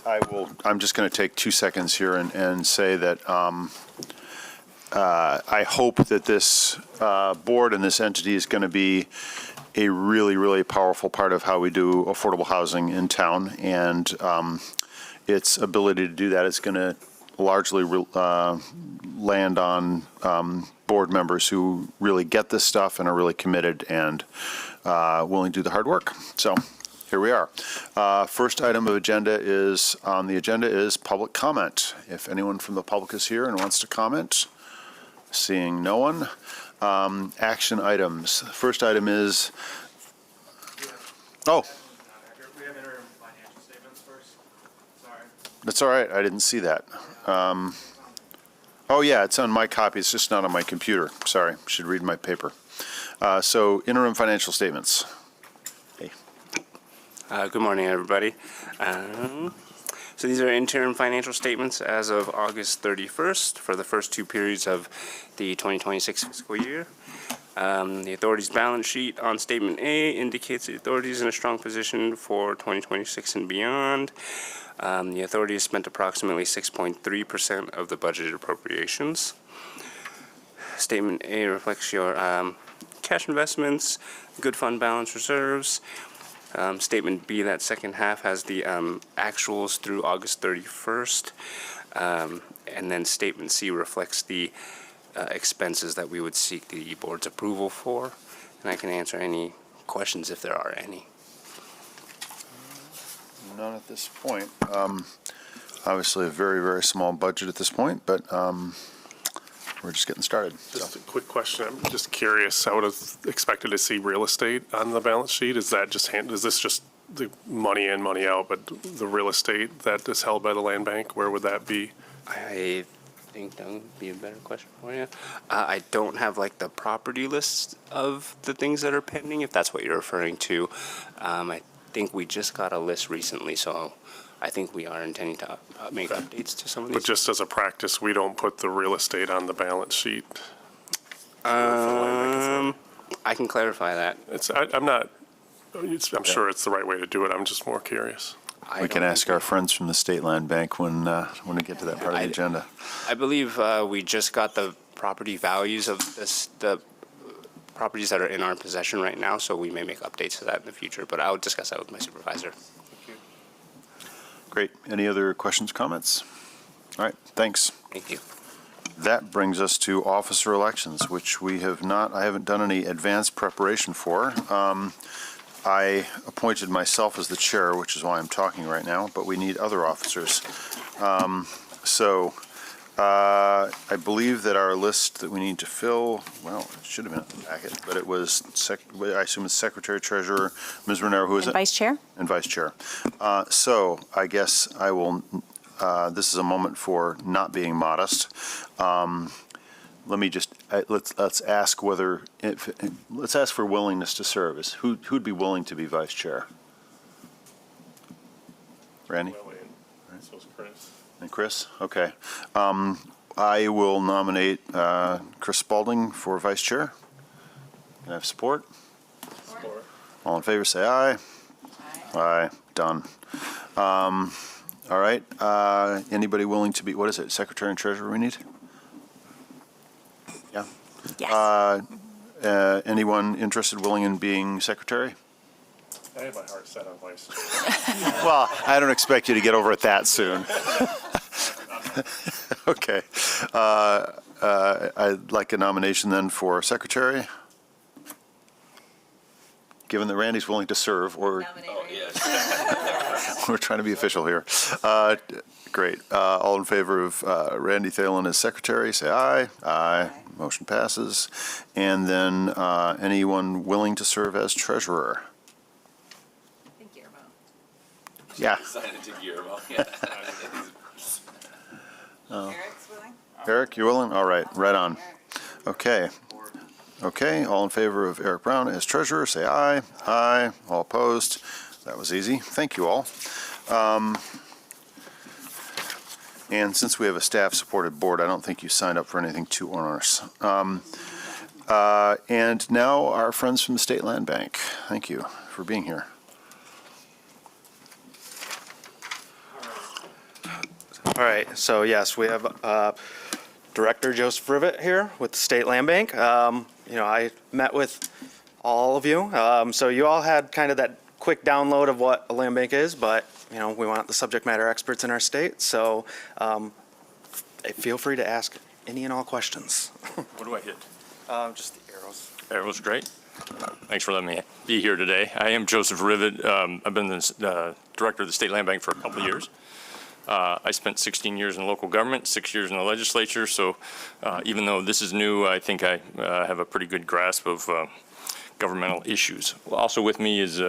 I'm just going to take 2 seconds here and say that I hope that this board and this entity is going to be a really, really powerful part of how we do affordable housing in town. And its ability to do that is going to largely land on board members who really get this stuff and are really committed and willing to do the hard work. So here we are. First item of agenda is public comment. If anyone from the public is here and wants to comment, seeing no one. Action items. First item is, oh. We have interim financial statements first. Sorry. That's all right. I didn't see that. Oh, yeah, it's on my copy. It's just not on my computer. Sorry. Should read my paper. So interim financial statements. Hey. Good morning, everybody. So these are interim financial statements as of August 31st for the first 2 periods of the 2026 fiscal year. The authority's balance sheet on Statement A indicates the authority is in a strong position for 2026 and beyond. The authority has spent approximately 6.3% of the budgeted appropriations. Statement A reflects your cash investments, good fund balance reserves. Statement B, that second half, has the actuals through August 31st. And then Statement C reflects the expenses that we would seek the board's approval for. And I can answer any questions if there are any. None at this point. Obviously a very, very small budget at this point, but we're just getting started. Just a quick question. I'm just curious. I would have expected to see real estate on the balance sheet. Is this just the money in, money out, but the real estate that is held by the land bank, where would that be? I think that would be a better question for you. I don't have like the property list of the things that are pending, if that's what you're referring to. I think we just got a list recently, so I think we are intending to make updates to some of these. But just as a practice, we don't put the real estate on the balance sheet. I can clarify that. I'm sure it's the right way to do it. I'm just more curious. We can ask our friends from the State Land Bank when we get to that part of the agenda. I believe we just got the property values of the properties that are in our possession right now, so we may make updates to that in the future, but I'll discuss that with my supervisor. Great. Any other questions, comments? All right, thanks. Thank you. That brings us to officer elections, which I haven't done any advanced preparation for. I appointed myself as the chair, which is why I'm talking right now, but we need other officers. I believe that our list that we need to fill, well, it should have been in the packet, but it was, I assume it's Secretary, Treasurer, Ms. Renero, who is it? Vice Chair. And Vice Chair. So I guess I will, this is a moment for not being modest. Let me just, let's ask whether, let's ask for willingness to serve. Who'd be willing to be Vice Chair? Randy? So is Chris. And Chris? Okay. I will nominate Chris Spalding for Vice Chair. Can I have support? Support. All in favor, say aye. Aye. Done. All right. Anybody willing to be, what is it, Secretary and Treasurer we need? Yeah. Yes. Anyone interested, willing in being Secretary? I have my heart set on Vice. Well, I don't expect you to get over it that soon. Okay. I'd like a nomination then for Secretary. Given that Randy's willing to serve, or we're trying to be official here. Great. All in favor of Randy Thalen as Secretary, say aye. Aye. Motion passes. And then anyone willing to serve as Treasurer? Yeah. Eric's willing? Eric, you willing? All right, right on. Okay. Okay, all in favor of Eric Brown as treasurer, say aye. Aye. All opposed? That was easy. Thank you all. And since we have a staff-supported board, I don't think you signed up for anything too onerous. And now our friends from the State Land Bank. Thank you for being here. All right, so yes, we have Director Joseph Rivet here with the State Land Bank. I met with all of you, so you all had kind of that quick download of what a land bank is, but we want the subject matter experts in our state, so feel free to ask any and all questions. What do I hit? Just the arrows. Arrows, great. Thanks for letting me be here today. I am Joseph Rivet. I've been the director of the State Land Bank for a couple of years. I spent 16 years in local government, 6 years in the legislature, so even though this is new, I think I have a pretty good grasp of governmental issues. Also with me is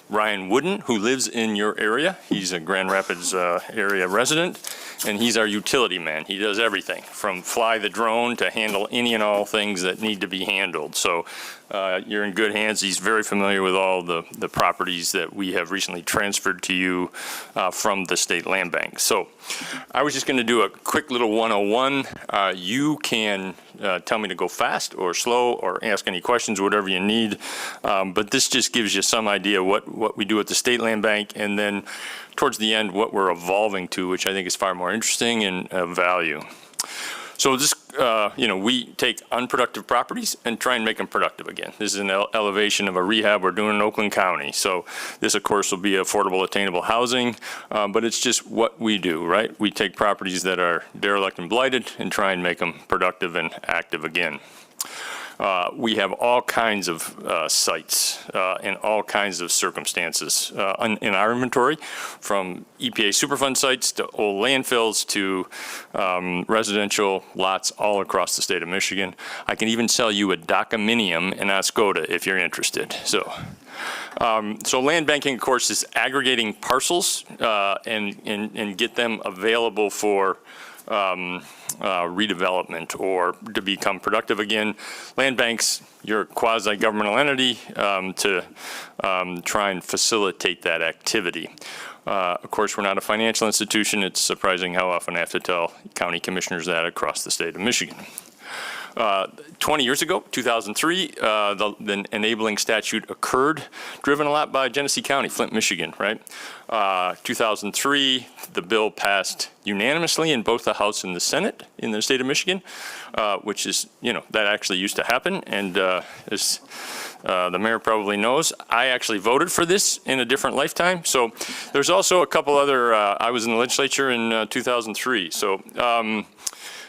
Ryan Wooden, who lives in your area. He's a Grand Rapids area resident, and he's our utility man. He does everything from fly the drone to handle any and all things that need to be handled. So you're in good hands. He's very familiar with all the properties that we have recently transferred to you from the State Land Bank. So I was just going to do a quick little 101. You can tell me to go fast or slow or ask any questions, whatever you need. But this just gives you some idea what we do at the State Land Bank, and then towards the end, what we're evolving to, which I think is far more interesting and of value. So this, we take unproductive properties and try and make them productive again. This is an elevation of a rehab we're doing in Oakland County. So this, of course, will be affordable, attainable housing, but it's just what we do, right? We take properties that are derelict and blighted and try and make them productive and active again. We have all kinds of sites and all kinds of circumstances in our inventory, from EPA Superfund sites to old landfills to residential lots all across the state of Michigan. I can even sell you a condominium in Oscoda if you're interested. So land banking, of course, is aggregating parcels and get them available for redevelopment or to become productive again. Land banks, you're a quasi-governmental entity to try and facilitate that activity. Of course, we're not a financial institution. It's surprising how often I have to tell county commissioners that across the state of Michigan. 20 years ago, 2003, the enabling statute occurred, driven a lot by Genesee County, Flint, Michigan, right? 2003, the bill passed unanimously in both the House and the Senate in the state of Michigan, which is, that actually used to happen. And as the mayor probably knows, I actually voted for this in a different lifetime. So there's also a couple other, I was in the legislature in 2003. So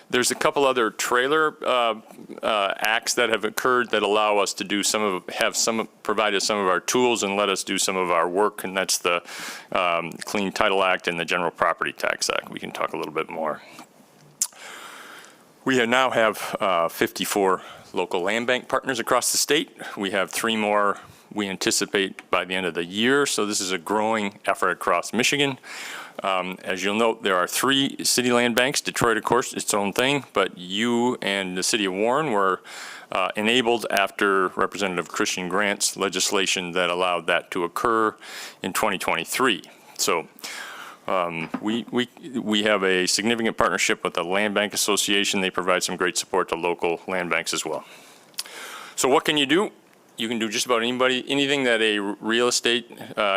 there's a couple other trailer acts that have occurred that allow us to do provide us some of our tools and let us do some of our work, and that's the Clean Title Act and the General Property Tax Act. We can talk a little bit more. We now have 54 local land bank partners across the state. We have 3 more we anticipate by the end of the year, so this is a growing effort across Michigan. As you'll note, there are 3 city land banks. Detroit, of course, its own thing, but you and the city of Warren were enabled after Representative Christian Grant's legislation that allowed that to occur in 2023. So we have a significant partnership with the Land Bank Association. They provide some great support to local land banks as well. So what can you do? You can do just about anything that a real estate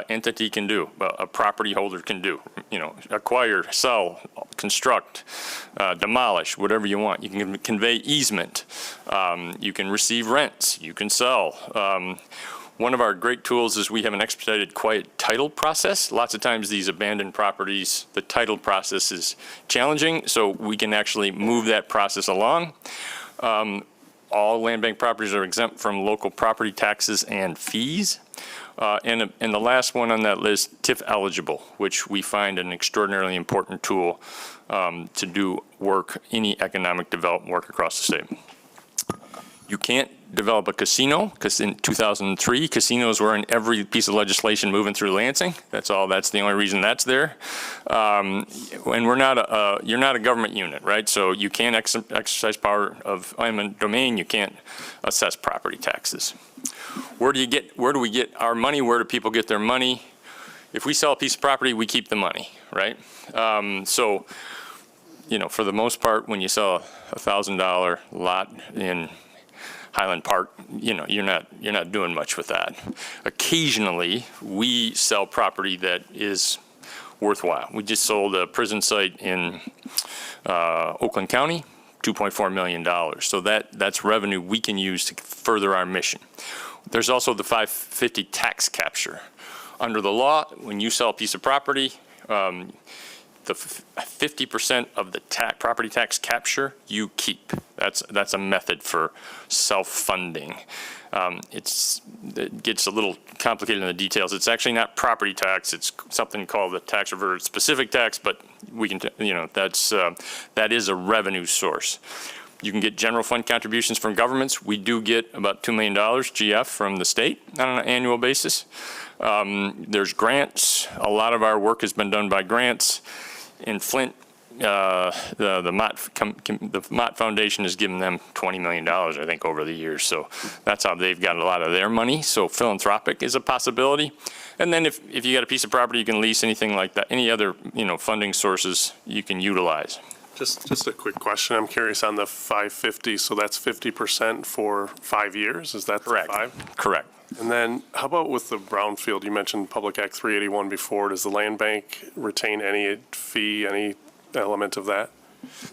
entity can do, a property holder can do. Acquire, sell, construct, demolish, whatever you want. You can convey easement. You can receive rents. You can sell. One of our great tools is we have an expedited quiet title process. Lots of times these abandoned properties, the title process is challenging, so we can actually move that process along. All land bank properties are exempt from local property taxes and fees. And the last one on that list, TIF eligible, which we find an extraordinarily important tool to do work, any economic development work across the state. You can't develop a casino because in 2003, casinos were in every piece of legislation moving through Lansing. That's the only reason that's there. And you're not a government unit, right? So you can't exercise power of eminent domain. You can't assess property taxes. Where do we get our money? Where do people get their money? If we sell a piece of property, we keep the money, right? So, for the most part, when you sell a $1,000 lot in Highland Park, you're not doing much with that. Occasionally, we sell property that is worthwhile. We just sold a prison site in Oakland County, $2.4 million. So that's revenue we can use to further our mission. There's also the 550 tax capture. Under the law, when you sell a piece of property, the 50% of the property tax capture you keep. That's a method for self-funding. It gets a little complicated in the details. It's actually not property tax. It's something called the tax reverted specific tax, but we can, that is a revenue source. You can get general fund contributions from governments. We do get about $2 million GF from the state on an annual basis. There's grants. A lot of our work has been done by grants. In Flint, the Mott Foundation has given them $20 million, I think, over the years. So that's how they've got a lot of their money. So philanthropic is a possibility. And then if you got a piece of property you can lease, anything like that, any other funding sources you can utilize. Just a quick question. I'm curious on the 550. So that's 50% for 5 years. Is that correct? Correct. And then how about with the Brownfield? You mentioned Public Act 381 before. Does the land bank retain any fee, any element of that?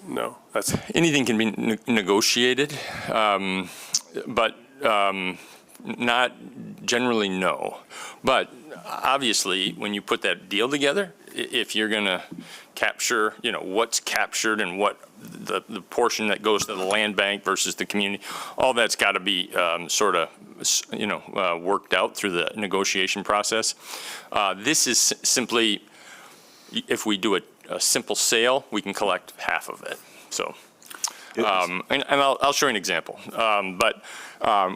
No. That's anything can be negotiated, but not generally no. But obviously, when you put that deal together, if you're going to capture, what's captured and what the portion that goes to the land bank versus the community, all that's got to be worked out through the negotiation process. This is simply, if we do a simple sale, we can collect half of it. So, and I'll show you an example.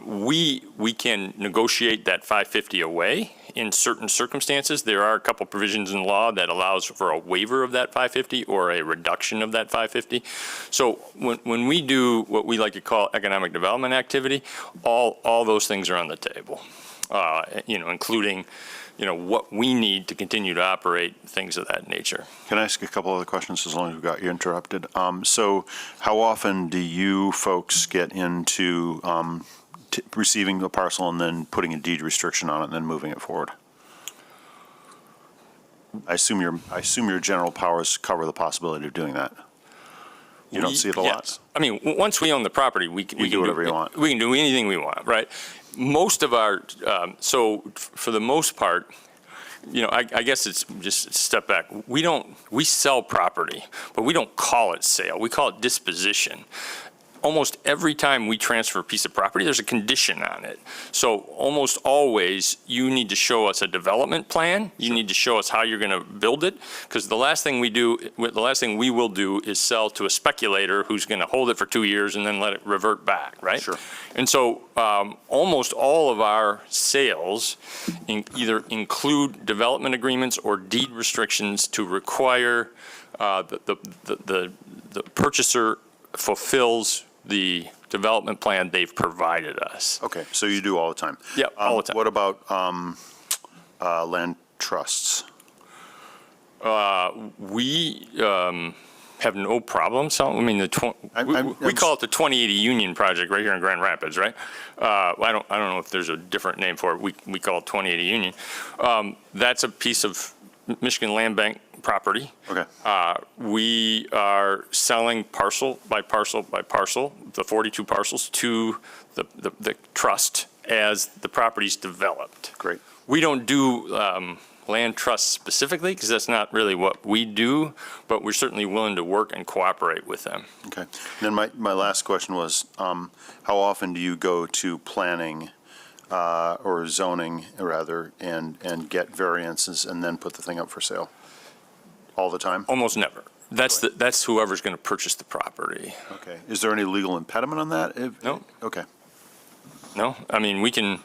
We can negotiate that 550 away in certain circumstances. There are a couple provisions in law that allows for a waiver of that 550 or a reduction of that 550. So when we do what we like to call economic development activity, all those things are on the table, including what we need to continue to operate, things of that nature. Can I ask a couple other questions as long as we've got you interrupted? So how often do you folks get into receiving the parcel and then putting a deed restriction on it and then moving it forward? I assume your general powers cover the possibility of doing that. You don't see it a lot? Yes. I mean, once we own the property, we can do whatever you want. We can do anything we want, right? Most of our, so for the most part, I guess it's just a step back. We sell property, but we don't call it sale. We call it disposition. Almost every time we transfer a piece of property, there's a condition on it. So almost always, you need to show us a development plan. You need to show us how you're going to build it, because the last thing we will do is sell to a speculator who's going to hold it for 2 years and then let it revert back, right? Sure. And so almost all of our sales either include development agreements or deed restrictions to require the purchaser fulfills the development plan they've provided us. Okay, so you do all the time. Yeah, all the time. What about land trusts? We have no problem selling. I mean, we call it the 2080 Union Project right here in Grand Rapids, right? I don't know if there's a different name for it. We call it 2080 Union. That's a piece of Michigan Land Bank property. Okay. We are selling parcel by parcel by parcel, the 42 parcels, to the trust as the property's developed. Great. We don't do land trusts specifically because that's not really what we do, but we're certainly willing to work and cooperate with them. Okay. Then my last question was, how often do you go to planning or zoning, rather, and get variances and then put the thing up for sale? All the time? Almost never. That's whoever's going to purchase the property. Okay. Is there any legal impediment on that? No. Okay. No. I mean, we can,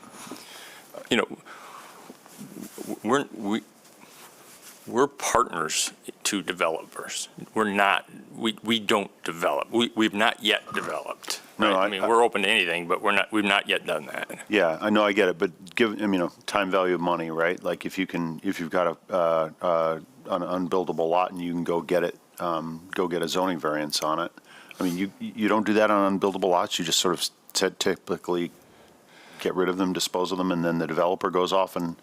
we're partners to developers. We don't develop. We've not yet developed. Right? No, I mean, we're open to anything, but we've not yet done that. Yeah, I know, I get it, but time value of money, right? Like if you've got an unbuildable lot and you can go get a zoning variance on it. I mean, you don't do that on unbuildable lots. You just sort of typically get rid of them, dispose of them, and then the developer goes off and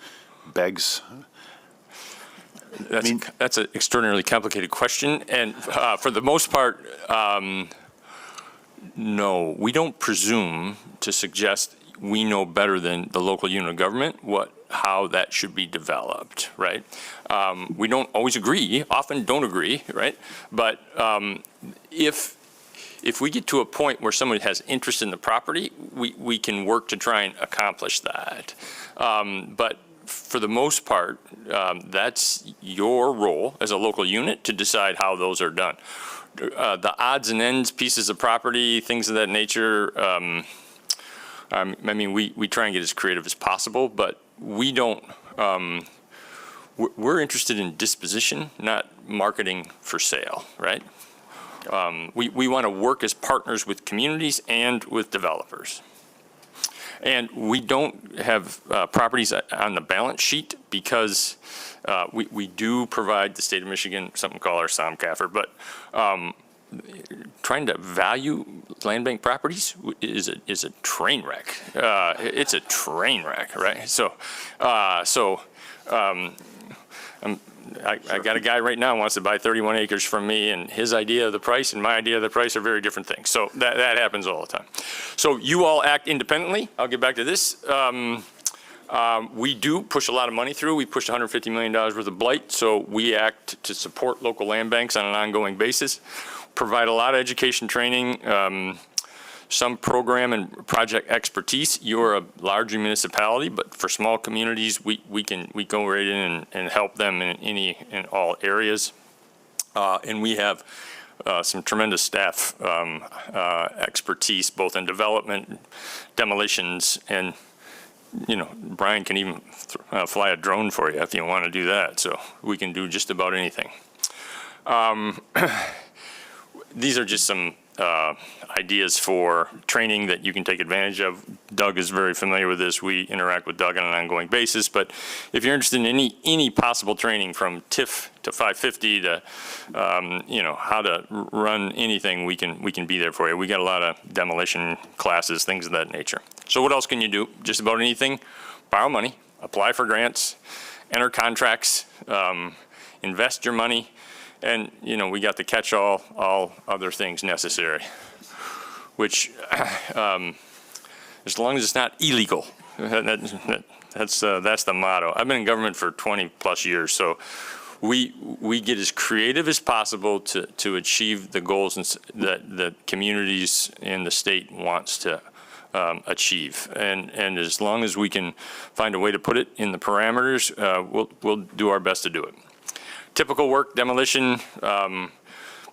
begs. That's an extraordinarily complicated question, and for the most part, no, we don't presume to suggest we know better than the local unit of government how that should be developed, right? We don't always agree, often don't agree, right? But if we get to a point where somebody has interest in the property, we can work to try and accomplish that. But for the most part, that's your role as a local unit to decide how those are done. The odds and ends, pieces of property, things of that nature, I mean, we try and get as creative as possible, but we don't, we're interested in disposition, not marketing for sale, right? We want to work as partners with communities and with developers. And we don't have properties on the balance sheet because we do provide the state of Michigan something called our SOMCAFR, but trying to value land bank properties is a train wreck. It's a train wreck, right? I got a guy right now who wants to buy 31 acres from me, and his idea of the price and my idea of the price are very different things. So that happens all the time. So you all act independently. I'll get back to this. We do push a lot of money through. We push $150 million worth of blight, so we act to support local land banks on an ongoing basis, provide a lot of education training, some program and project expertise. You're a larger municipality, but for small communities, we go right in and help them in all areas. And we have some tremendous staff expertise, both in development, demolitions, and Brian can even fly a drone for you if you want to do that. So we can do just about anything. These are just some ideas for training that you can take advantage of. Doug is very familiar with this. We interact with Doug on an ongoing basis. But if you're interested in any possible training from TIF to 550 to how to run anything, we can be there for you. We got a lot of demolition classes, things of that nature. So what else can you do? Just about anything. Borrow money, apply for grants, enter contracts, invest your money. And, we got the catch-all, all other things necessary, which, as long as it's not illegal, that's the motto. I've been in government for 20-plus years, so we get as creative as possible to achieve the goals that the communities and the state wants to achieve. And as long as we can find a way to put it in the parameters, we'll do our best to do it. Typical work, demolition,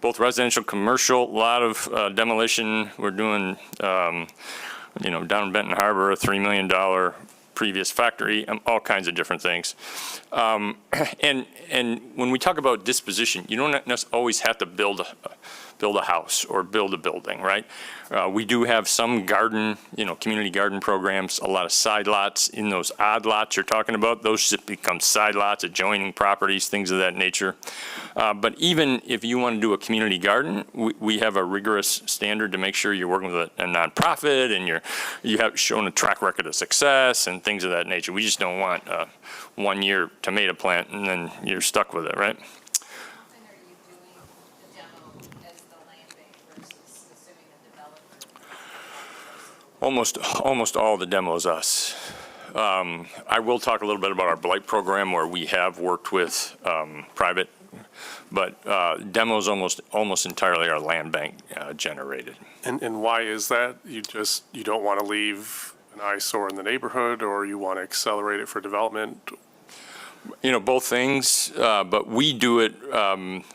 both residential, commercial, a lot of demolition. We're doing, down in Benton Harbor, a $3 million previous factory, all kinds of different things. And when we talk about disposition, you don't always have to build a house or build a building, right? We do have some garden, community garden programs, a lot of side lots. In those odd lots you're talking about, those just become side lots, adjoining properties, things of that nature. But even if you want to do a community garden, we have a rigorous standard to make sure you're working with a nonprofit and you have shown a track record of success and things of that nature. We just don't want a one-year tomato plant and then you're stuck with it, right? Almost all the demo is us. I will talk a little bit about our blight program where we have worked with private, but demos almost entirely are land bank generated. And why is that? You don't want to leave an eyesore in the neighborhood, or you want to accelerate it for development? Both things, but we do it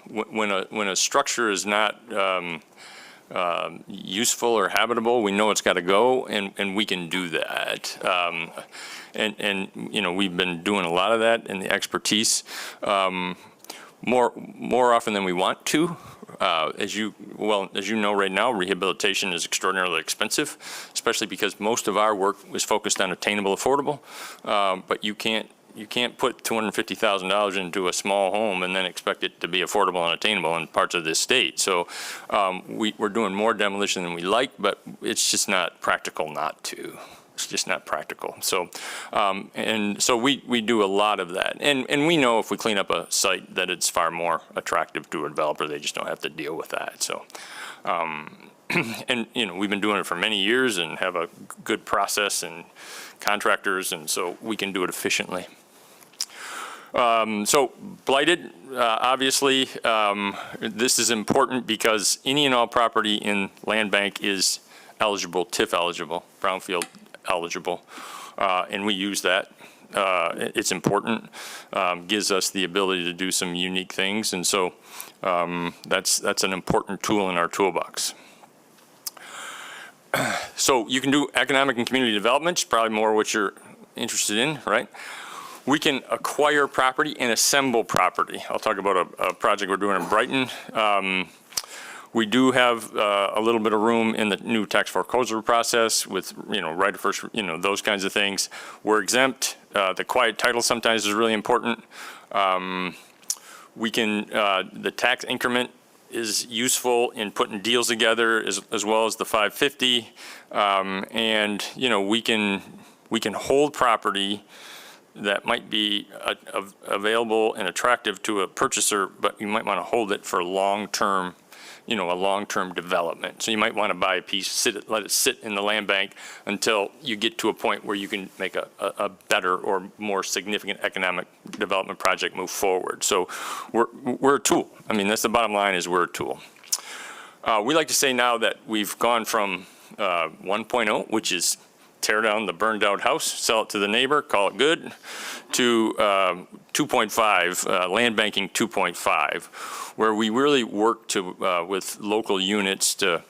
when a structure is not useful or habitable. We know it's got to go, and we can do that. And we've been doing a lot of that in the expertise more often than we want to. As you know right now, rehabilitation is extraordinarily expensive, especially because most of our work is focused on attainable, affordable. But you can't put $250,000 into a small home and then expect it to be affordable and attainable in parts of this state. So we're doing more demolition than we like, but it's just not practical not to. It's just not practical. So, and so we do a lot of that. And we know if we clean up a site that it's far more attractive to a developer. They just don't have to deal with that. So, and, you know, we've been doing it for many years and have a good process and contractors, and so we can do it efficiently. So blighted, obviously, this is important because any and all property in land bank is eligible, TIF eligible, Brownfield eligible, and we use that. It's important, gives us the ability to do some unique things, and so that's an important tool in our toolbox. So you can do economic and community development, it's probably more what you're interested in, right? We can acquire property and assemble property. I'll talk about a project we're doing in Brighton. We do have a little bit of room in the new tax foreclosure process with, you know, right of first, you know, those kinds of things. We're exempt. The quiet title sometimes is really important. We can, the tax increment is useful in putting deals together as well as the 550. And, you know, we can hold property that might be available and attractive to a purchaser, but you might want to hold it for long-term, you know, a long-term development. So you might want to buy a piece, let it sit in the land bank until you get to a point where you can make a better or more significant economic development project move forward. So we're a tool. I mean, that's the bottom line, is we're a tool. We like to say now that we've gone from 1.0, which is tear down the burned out house, sell it to the neighbor, call it good, to 2.5, land banking 2.5, where we really work to with local units to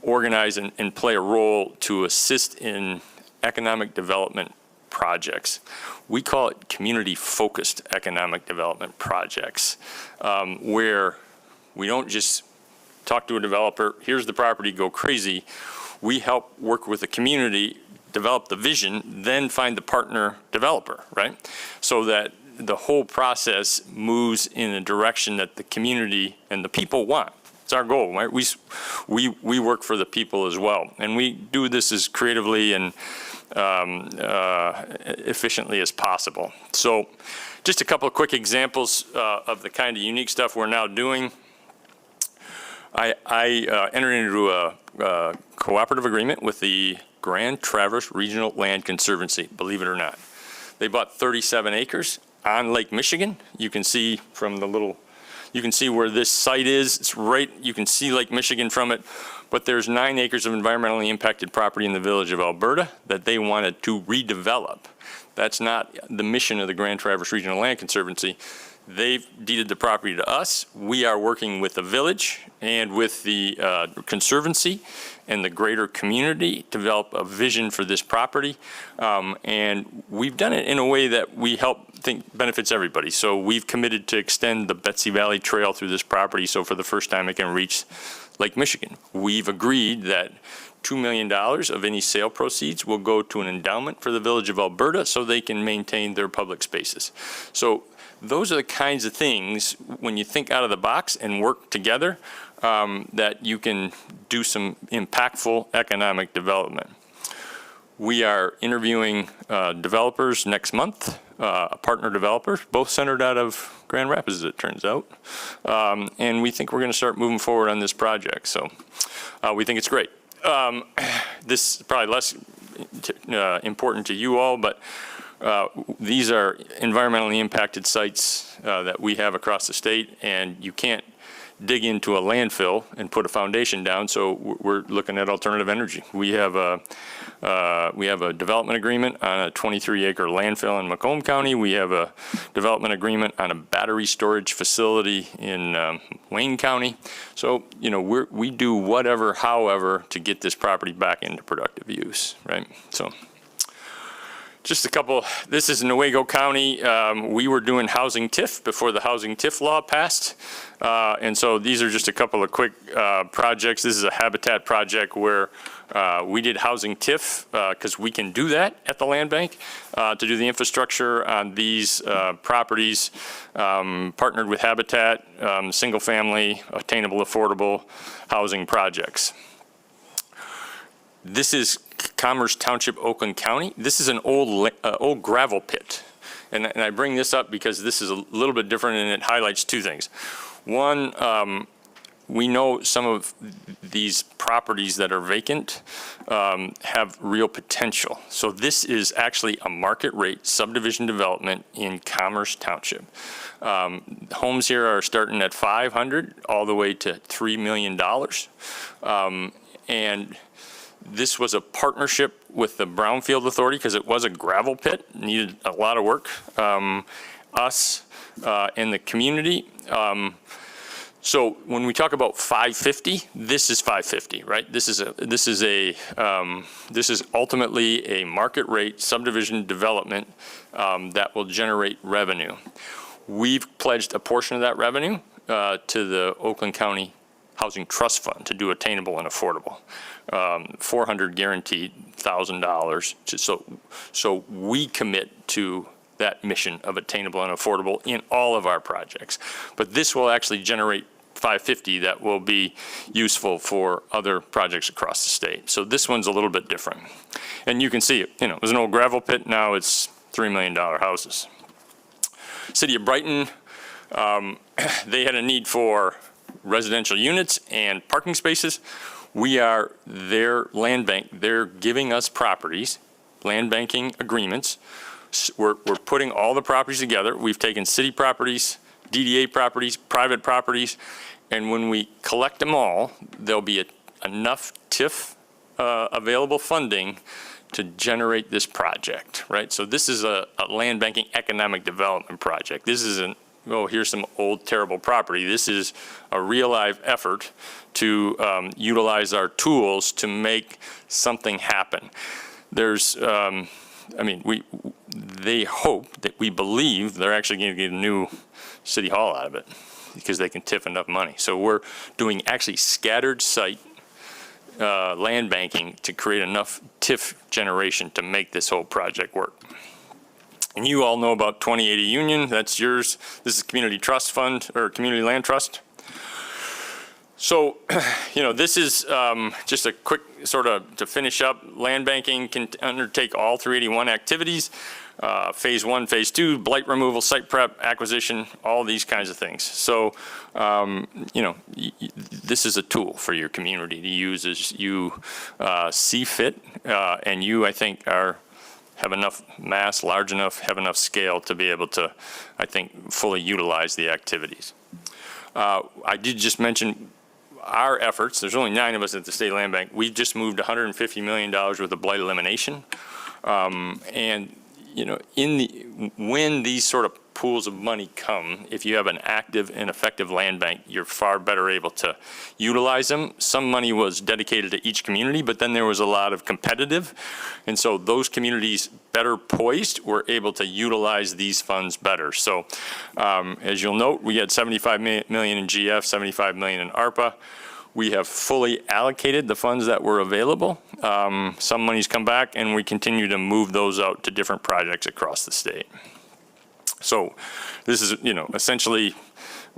organize and play a role to assist in economic development projects. We call it community-focused economic development projects, where we don't just talk to a developer, here's the property, go crazy. We help work with the community, develop the vision, then find the partner developer, right? So that the whole process moves in a direction that the community and the people want. It's our goal, right? We work for the people as well. And we do this as creatively and efficiently as possible. So just a couple of quick examples of the kind of unique stuff we're now doing. I entered into a cooperative agreement with the Grand Traverse Regional Land Conservancy, believe it or not. They bought 37 acres on Lake Michigan. You can see from the little, you can see where this site is. It's right, you can see Lake Michigan from it, but there's 9 acres of environmentally impacted property in the village of Alberta that they wanted to redevelop. That's not the mission of the Grand Traverse Regional Land Conservancy. They've deeded the property to us. We are working with the village and with the conservancy and the greater community to develop a vision for this property. And we've done it in a way that we think benefits everybody. So we've committed to extend the Betsy Valley Trail through this property, so for the first time it can reach Lake Michigan. We've agreed that $2 million of any sale proceeds will go to an endowment for the village of Alberta so they can maintain their public spaces. So those are the kinds of things, when you think out of the box and work together, that you can do some impactful economic development. We are interviewing developers next month, partner developers, both centered out of Grand Rapids, as it turns out. And we think we're going to start moving forward on this project. So we think it's great. This is probably less important to you all, but these are environmentally impacted sites that we have across the state, and you can't dig into a landfill and put a foundation down, so we're looking at alternative energy. We have a development agreement on a 23-acre landfill in Macomb County. We have a development agreement on a battery storage facility in Wayne County. So, you know, we do whatever, however, to get this property back into productive use, right? So. Just a couple, this is in Newaygo County. We were doing housing TIF before the housing TIF law passed. And so these are just a couple of quick projects. This is a habitat project where we did housing TIF because we can do that at the land bank to do the infrastructure on these properties, partnered with Habitat, single family, attainable, affordable housing projects. This is Commerce Township, Oakland County. This is an old gravel pit. And I bring this up because this is a little bit different and it highlights two things. One, we know some of these properties that are vacant have real potential. So this is actually a market rate subdivision development in Commerce Township. Homes here are starting at $500 all the way to $3 million. And this was a partnership with the Brownfield Authority because it was a gravel pit, needed a lot of work. Us and the community. So when we talk about 550, this is 550, right? This is ultimately a market rate subdivision development that will generate revenue. We've pledged a portion of that revenue to the Oakland County Housing Trust Fund to do attainable and affordable. $400 guaranteed $1,000. So we commit to that mission of attainable and affordable in all of our projects. But this will actually generate 550 that will be useful for other projects across the state. So this one's a little bit different. And you can see it, it was an old gravel pit, now it's $3 million houses. City of Brighton, they had a need for residential units and parking spaces. We are their land bank. They're giving us properties, land banking agreements. We're putting all the properties together. We've taken city properties, DDA properties, private properties, and when we collect them all, there'll be enough TIF available funding to generate this project, right? So this is a land banking economic development project. This isn't, oh, here's some old terrible property. This is a real live effort to utilize our tools to make something happen. There's, they hope that we believe they're actually going to get a new city hall out of it because they can TIF enough money. So we're doing actually scattered site land banking to create enough TIF generation to make this whole project work. And you all know about 2080 Union, that's yours. This is Community Trust Fund, or Community Land Trust. So, this is just a quick sort of to finish up. Land banking can undertake all 381 activities, phase 1, phase 2, blight removal, site prep, acquisition, all these kinds of things. So, this is a tool for your community to use as you see fit, and you, I think, have enough mass, large enough, have enough scale to be able to, I think, fully utilize the activities. I did just mention our efforts. There's only 9 of us at the State Land Bank. We just moved $150 million worth of blight elimination. And, when these sort of pools of money come, if you have an active and effective land bank, you're far better able to utilize them. Some money was dedicated to each community, but then there was a lot of competitive. And so those communities better poised were able to utilize these funds better. So as you'll note, we had $75 million in GF, $75 million in ARPA. We have fully allocated the funds that were available. Some money's come back, and we continue to move those out to different projects across the state. So this is, essentially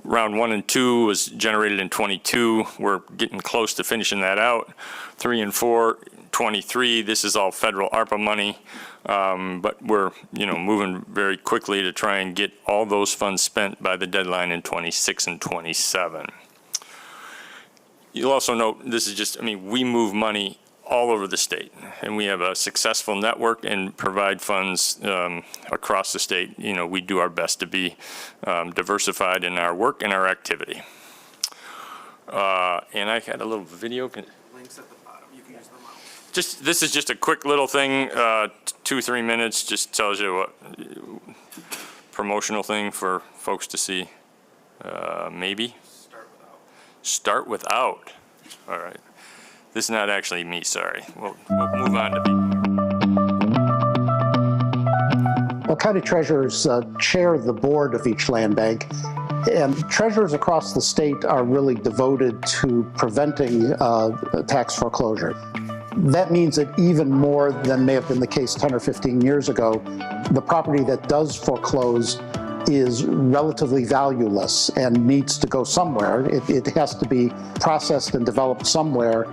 round 1 and 2 was generated in 22. We're getting close to finishing that out. 3 and 4, 23, this is all federal ARPA money. But we're, moving very quickly to try and get all those funds spent by the deadline in 26 and 27. You'll also note, this is just, we move money all over the state, and we have a successful network and provide funds across the state. We do our best to be diversified in our work and our activity. And I had a little video. Links at the bottom. You can use them out. This is just a quick little thing, 2-3 minutes, just tells you what promotional thing for folks to see. Maybe. Start without. All right. This is not actually me, sorry. We'll move on to Well, county treasurers chair the board of each land bank, and treasurers across the state are really devoted to preventing tax foreclosure. That means that even more than may have been the case 10 or 15 years ago, the property that does foreclose is relatively valueless and needs to go somewhere. It has to be processed and developed somewhere,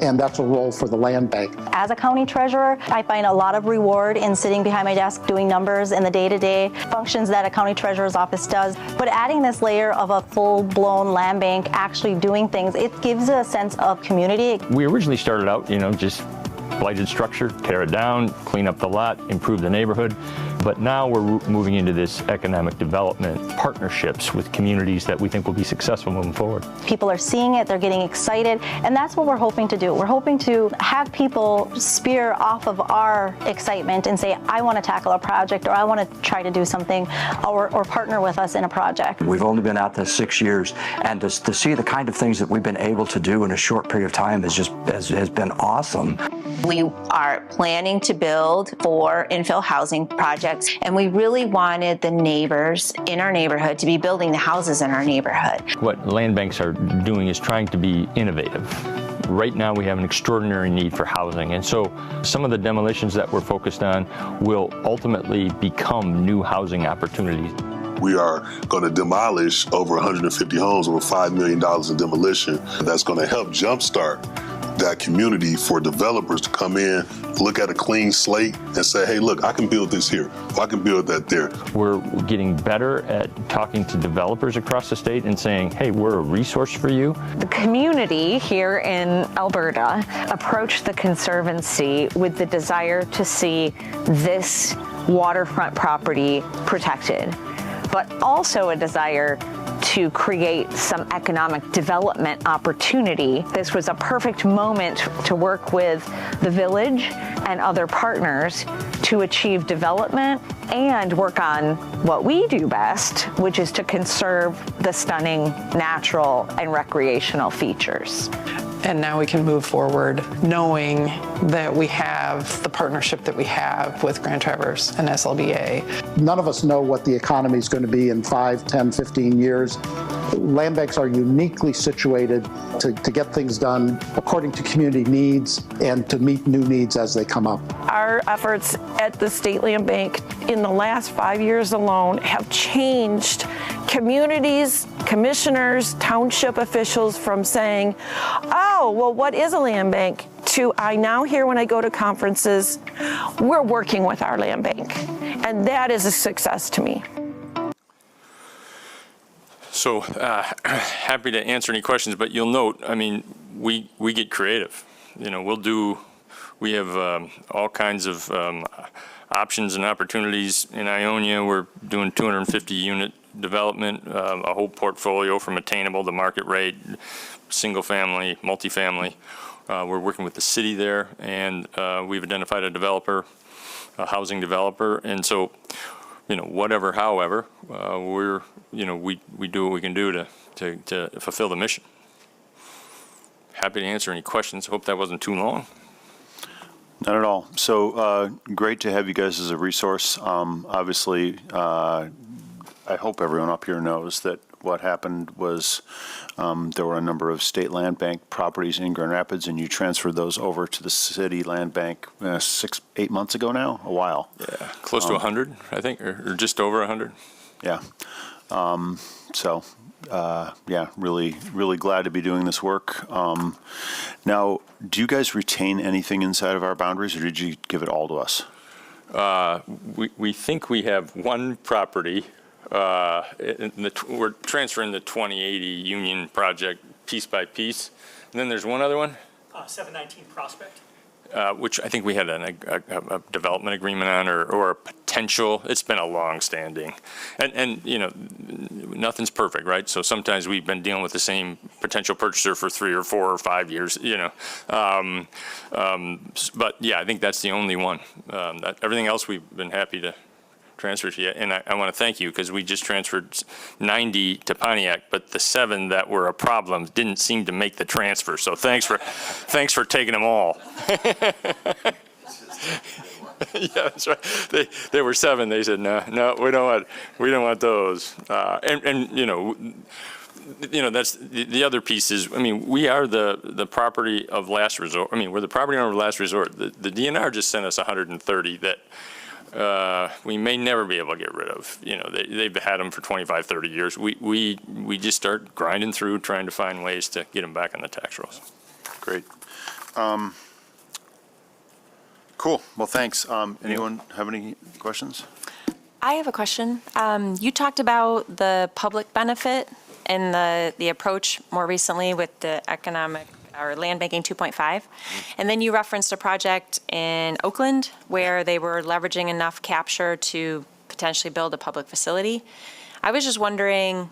and that's a role for the land bank. As a county treasurer, I find a lot of reward in sitting behind my desk doing numbers in the day-to-day functions that a county treasurer's office does. But adding this layer of a full-blown land bank actually doing things, it gives a sense of community. We originally started out, just blighted structure, tear it down, clean up the lot, improve the neighborhood. But now we're moving into this economic development partnerships with communities that we think will be successful moving forward. People are seeing it, they're getting excited, and that's what we're hoping to do. We're hoping to have people spear off of our excitement and say, I want to tackle a project, or I want to try to do something, or partner with us in a project. We've only been at this 6 years, and to see the kind of things that we've been able to do in a short period of time has been awesome. We are planning to build 4 infill housing projects, and we really wanted the neighbors in our neighborhood to be building the houses in our neighborhood. What land banks are doing is trying to be innovative. Right now we have an extraordinary need for housing, and so some of the demolitions that we're focused on will ultimately become new housing opportunities. We are going to demolish over 150 homes, over $5 million in demolition. That's going to help jumpstart that community for developers to come in, look at a clean slate and say, hey, look, I can build this here, or I can build that there. We're getting better at talking to developers across the state and saying, hey, we're a resource for you. The community here in Alberta approached the Conservancy with the desire to see this waterfront property protected, but also a desire to create some economic development opportunity. This was a perfect moment to work with the village and other partners to achieve development and work on what we do best, which is to conserve the stunning natural and recreational features. And now we can move forward knowing that we have the partnership that we have with Grand Traverse and SLBA. None of us know what the economy is going to be in 5, 10, 15 years. Land banks are uniquely situated to get things done according to community needs and to meet new needs as they come up. Our efforts at the State Land Bank in the last 5 years alone have changed communities, commissioners, township officials from saying, oh, well, what is a land bank? To I now hear when I go to conferences, we're working with our land bank. And that is a success to me. So happy to answer any questions, but you'll note, I mean, we get creative. We have all kinds of options and opportunities in Ionia. We're doing 250 unit development, a whole portfolio from attainable to market rate, single family, multifamily. We're working with the city there, and we've identified a developer, a housing developer, and so, however, we do what we can do to fulfill the mission. Happy to answer any questions. Hope that wasn't too long. Not at all. So great to have you guys as a resource. Obviously, I hope everyone up here knows that what happened was there were a number of state land bank properties in Grand Rapids, and you transferred those over to the city land bank 6-8 months ago now, a while. Yeah, close to 100, I think, or just over 100. Yeah. Really glad to be doing this work. Now, do you guys retain anything inside of our boundaries, or did you give it all to us? We think we have one property. We're transferring the 2080 Union project piece by piece. And then there's one other one. 719 Prospect. Which I think we had a development agreement on, or a potential. It's been a long-standing, and nothing's perfect, right? So sometimes we've been dealing with the same potential purchaser for 3 or 4 or 5 years, But yeah, I think that's the only one. Everything else we've been happy to transfer to you, and I want to thank you because we just transferred 90 to Pontiac, but the 7 that were a problem didn't seem to make the transfer. So thanks for taking them all. Yeah, that's right. They were 7. They said no, we don't want those. That's the other piece is, we are the property of last resort. We're the property owner of last resort. The DNR just sent us 130 that we may never be able to get rid of. You know, they've had them for 25, 30 years. We just start grinding through, trying to find ways to get them back on the tax rolls. Great. Cool. Well, thanks. Anyone have any questions? I have a question. You talked about the public benefit and the approach more recently with the economic or land banking 2.5. And then you referenced a project in Oakland where they were leveraging enough capture to potentially build a public facility. I was just wondering,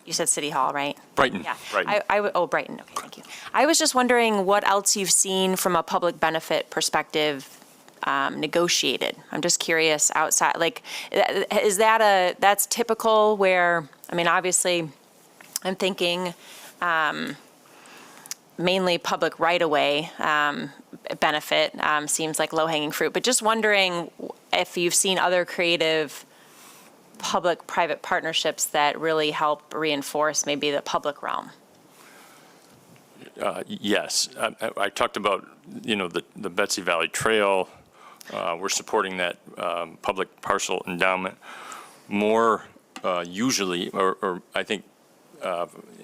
you said City Hall, right? Brighton. Yeah. Brighton. Oh, Brighton. Okay, thank you. I was just wondering what else you've seen from a public benefit perspective negotiated. I'm just curious outside, like, is that that's typical where, I mean, obviously I'm thinking mainly public right-of-way benefit seems like low-hanging fruit, but just wondering if you've seen other creative public-private partnerships that really help reinforce maybe the public realm. Yes. I talked about, you know, the Betsy Valley Trail. We're supporting that public parcel endowment more usually, or I think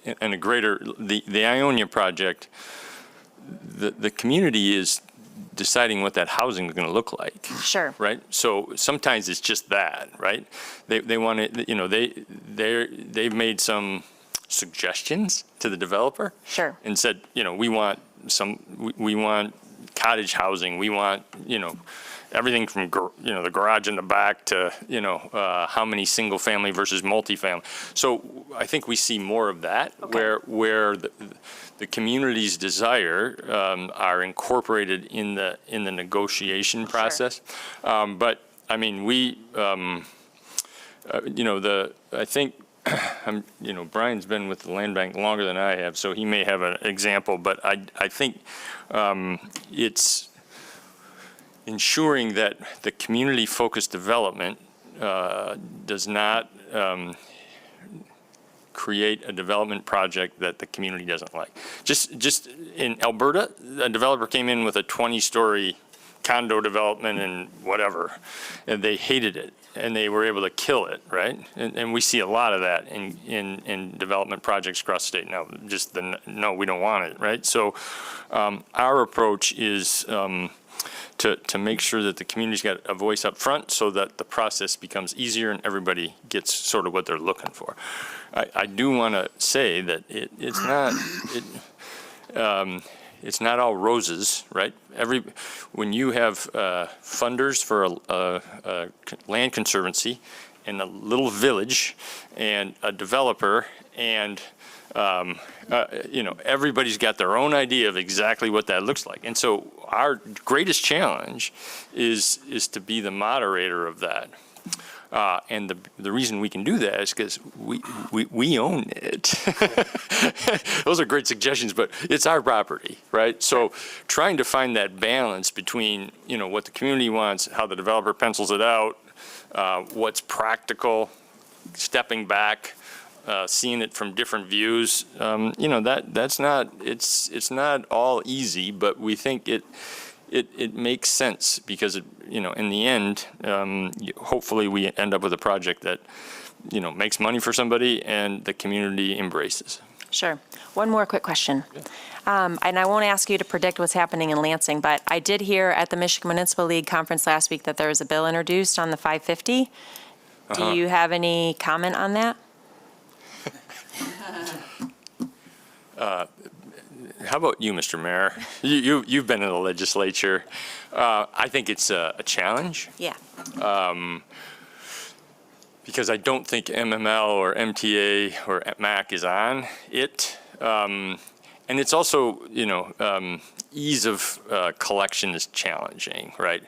in a greater, the Ionia project, the community is deciding what that housing is going to look like. Sure. Right? So sometimes it's just that, right? They want to, you know, they've made some suggestions to the developer. Sure. And said, you know, we want cottage housing, we want, you know, everything from, you know, the garage in the back to, you know, how many single family versus multifamily. So I think we see more of that, okay, where the community's desire are incorporated in the negotiation process. Sure. But I mean, we, you know, I think, you know, Brian's been with the land bank longer than I have, so he may have an example, but I think it's ensuring that the community-focused development does not create a development project that the community doesn't like. Just in Alberta, a developer came in with a 20-story condo development and whatever, and they hated it, and they were able to kill it, right? And we see a lot of that in development projects across the state now. Just no, we don't want it, right? So our approach is to make sure that the community's got a voice up front so that the process becomes easier and everybody gets sort of what they're looking for. I do want to say that it's not all roses, right? When you have funders for a land conservancy in a little village and a developer and you know, everybody's got their own idea of exactly what that looks like. And so our greatest challenge is to be the moderator of that. And the reason we can do that is because we own it. Those are great suggestions, but it's our property, right? So trying to find that balance between, you know, what the community wants, how the developer pencils it out, what's practical, stepping back, seeing it from different views, you know, that's not, it's not all easy, but we think it makes sense because, you know, in the end, hopefully we end up with a project that, you know, makes money for somebody and the community embraces. Sure. One more quick question. Yeah. And I won't ask you to predict what's happening in Lansing, but I did hear at the Michigan Municipal League conference last week that there was a bill introduced on the 550. Do you have any comment on that? How about you, Mr. Mayor? You've been in the legislature. I think it's a challenge. Yeah. Because I don't think MML or MTA or MAC is on it. And it's also, you know, ease of collection is challenging, right?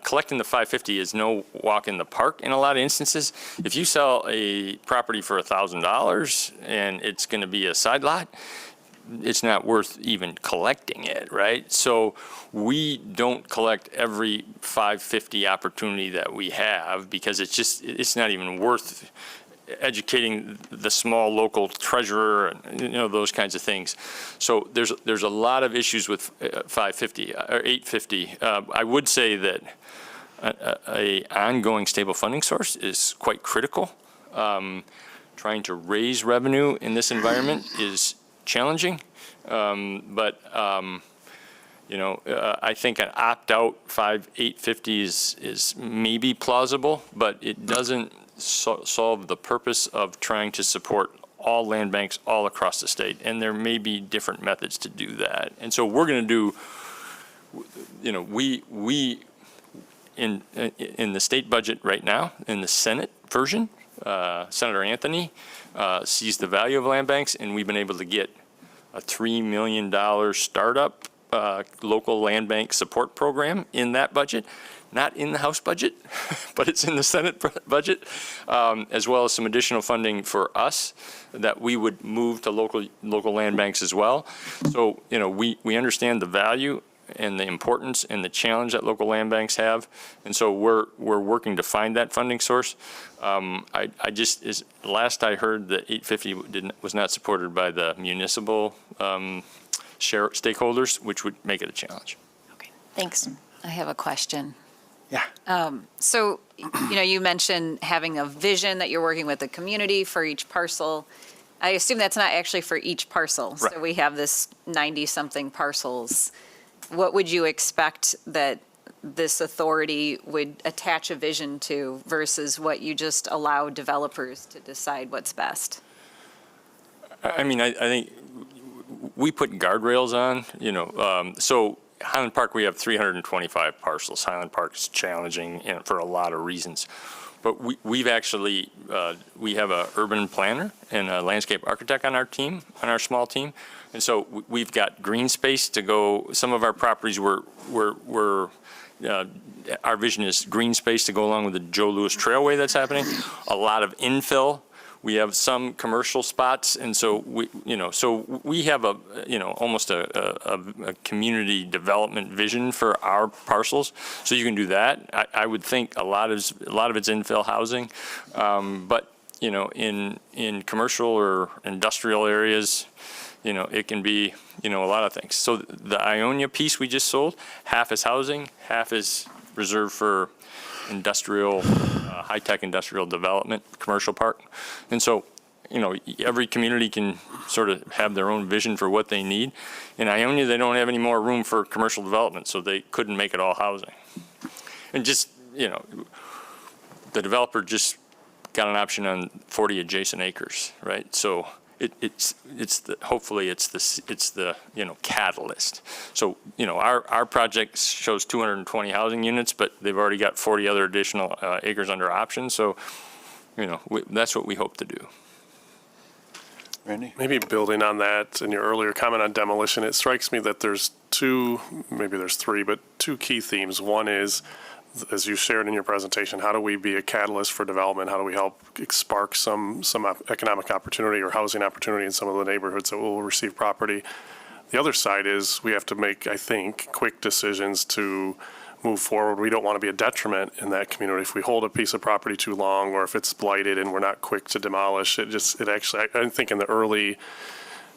Collecting the 550 is no walk in the park in a lot of instances. If you sell a property for $1,000 and it's going to be a side lot, it's not worth even collecting it, right? So we don't collect every 550 opportunity that we have because it's not even worth educating the small local treasurer and, you know, those kinds of things. So there's a lot of issues with 550 or 850. I would say that a ongoing stable funding source is quite critical. Trying to raise revenue in this environment is challenging, I think an opt-out 850 is maybe plausible, but it doesn't solve the purpose of trying to support all land banks all across the state, and there may be different methods to do that. And so we're going to do, we in the state budget right now, in the Senate version, Senator Anthony sees the value of land banks, and we've been able to get a $3 million startup local land bank support program in that budget, not in the House budget, but it's in the Senate budget, as well as some additional funding for us that we would move to local land banks as well. So, we understand the value and the importance and the challenge that local land banks have, and so we're working to find that funding source. Last I heard, the 850 was not supported by the municipal stakeholders, which would make it a challenge. Thanks. I have a question. Yeah. So, you mentioned having a vision that you're working with the community for each parcel. I assume that's not actually for each parcel. Right. So we have this 90-something parcels. What would you expect that this authority would attach a vision to versus what you just allow developers to decide what's best? I think we put guardrails on, so Highland Park, we have 325 parcels. Highland Park is challenging for a lot of reasons. But we have a urban planner and a landscape architect on our team, on our small team. And so we've got green space to go. Some of our properties our vision is green space to go along with the Joe Louis Trailway that's happening. A lot of infill. We have some commercial spots, and so we have almost a community development vision for our parcels. So you can do that. I would think a lot of it's infill housing, but in commercial or industrial areas, it can be a lot of things. So the Ionia piece we just sold, half is housing, half is reserved for industrial, high-tech industrial development, commercial park. And so, every community can sort of have their own vision for what they need. In Ionia, they don't have any more room for commercial development, so they couldn't make it all housing. And just, the developer just got an option on 40 adjacent acres, right? So hopefully it's the catalyst. So our project shows 220 housing units, but they've already got 40 other additional acres under option. So that's what we hope to do. Randy? Maybe building on that and your earlier comment on demolition, it strikes me that there's two, maybe there's three, but two key themes. One is, as you shared in your presentation, how do we be a catalyst for development? How do we help spark some economic opportunity or housing opportunity in some of the neighborhoods that will receive property? The other side is we have to make, I think, quick decisions to move forward. We don't want to be a detriment in that community. If we hold a piece of property too long, or if it's blighted and we're not quick to demolish, I think in the early,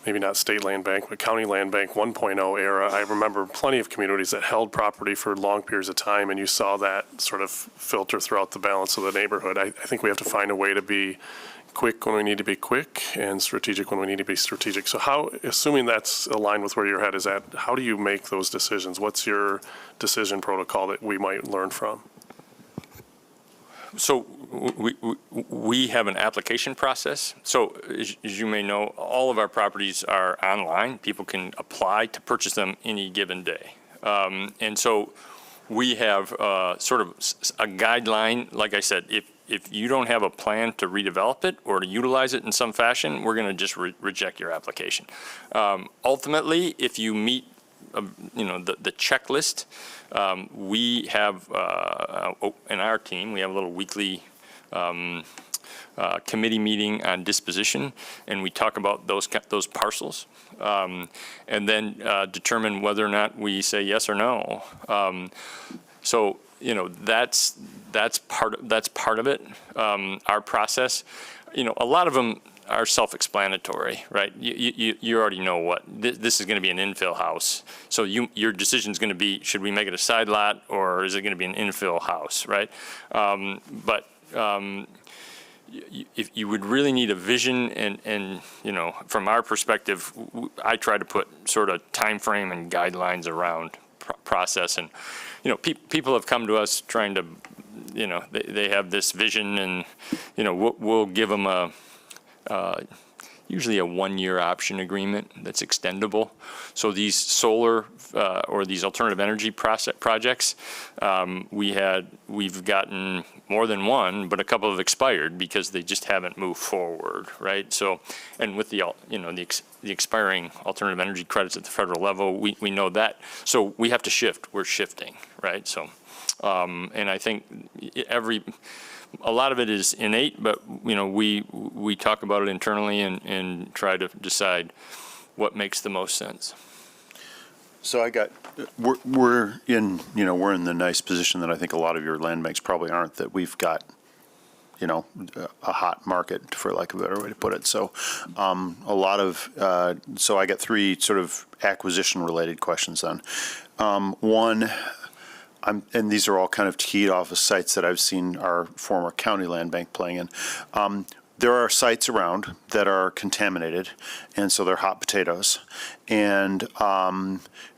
maybe not state land bank, but county land bank 1.0 era, I remember plenty of communities that held property for long periods of time, and you saw that sort of filter throughout the balance of the neighborhood. I think we have to find a way to be quick when we need to be quick and strategic when we need to be strategic. So how, assuming that's aligned with where your head is at, how do you make those decisions? What's your decision protocol that we might learn from? So we have an application process. So as you may know, all of our properties are online. People can apply to purchase them any given day. And so we have sort of a guideline. Like I said, if you don't have a plan to redevelop it or to utilize it in some fashion, we're going to just reject your application. Ultimately, if you meet the checklist, we have in our team, we have a little weekly committee meeting on disposition, and we talk about those parcels, and then determine whether or not we say yes or no. So that's part of it. Our process, a lot of them are self-explanatory, right? You already know what, this is going to be an infill house. So your decision is going to be, should we make it a side lot or is it going to be an infill house, right? If you would really need a vision and from our perspective, I try to put sort of time frame and guidelines around process. And, people have come to us trying to, they have this vision and, we'll give them usually a 1-year option agreement that's extendable. So these solar or these alternative energy projects, we've gotten more than one, but a couple have expired because they just haven't moved forward, right? So, and with the expiring alternative energy credits at the federal level, we know that. So we have to shift. We're shifting, right? So, and I think a lot of it is innate, but we talk about it internally and try to decide what makes the most sense. So we're in the nice position that I think a lot of your land banks probably aren't, that we've got, a hot market, for lack of a better way to put it. So so I got 3 sort of acquisition related questions then. One, and these are all kind of teed off of sites that I've seen our former county land bank playing in. There are sites around that are contaminated, and so they're hot potatoes, and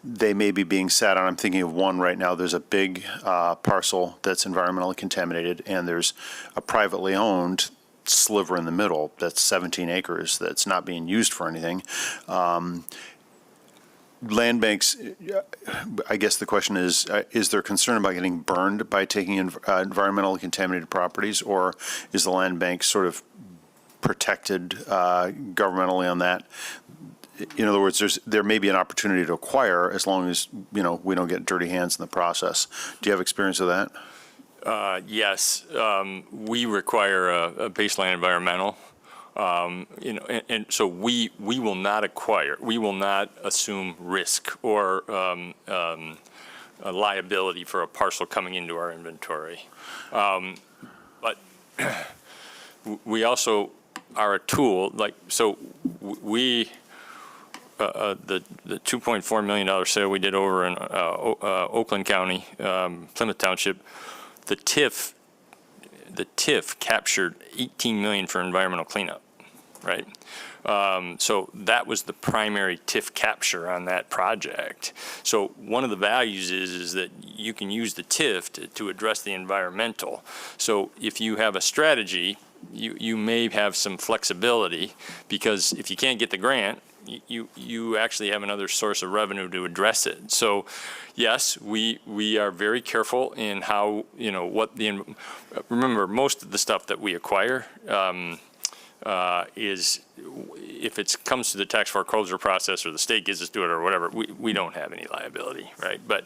they may be being sat on. I'm thinking of one right now. There's a big parcel that's environmentally contaminated, and there's a privately owned sliver in the middle that's 17 acres that's not being used for anything. Land banks, I guess the question is there concern about getting burned by taking environmentally contaminated properties, or is the land bank sort of protected governmentally on that? In other words, there may be an opportunity to acquire as long as, we don't get dirty hands in the process. Do you have experience with that? Yes. We require a baseline environmental. And so we will not acquire, we will not assume risk or a liability for a parcel coming into our inventory. But we also are a tool, the $2.4 million sale we did over in Oakland County, Plymouth Township, the TIF captured $18 million for environmental cleanup, right? So that was the primary TIF capture on that project. So one of the values is that you can use the TIF to address the environmental. So if you have a strategy, you may have some flexibility, because if you can't get the grant, you actually have another source of revenue to address it. So yes, we are very careful in how, remember, most of the stuff that we acquire is, if it comes to the tax foreclosure process or the state gives us to it or whatever, we don't have any liability, right? But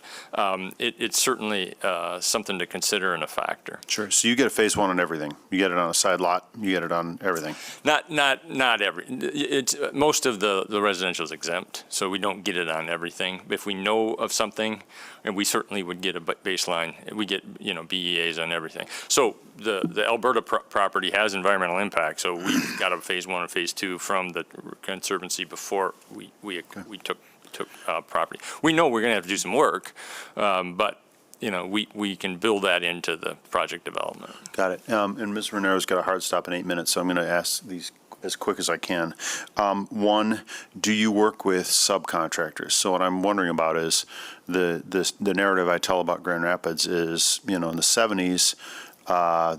it's certainly something to consider and a factor. Sure. So you get a phase 1 on everything. You get it on a side lot. You get it on everything. Not every. It's most of the residential is exempt, so we don't get it on everything. If we know of something, and we certainly would get a baseline. We get BEAs on everything. So the Alberta property has environmental impact. So we got a phase 1 and phase 2 from the Conservancy before we took property. We know we're going to have to do some work, but we can build that into the project development. Got it. And Ms. Renero's got a hard stop in 8 minutes, so I'm going to ask these as quick as I can. One, do you work with subcontractors? So what I'm wondering about is the narrative I tell about Grand Rapids is, in the 70s,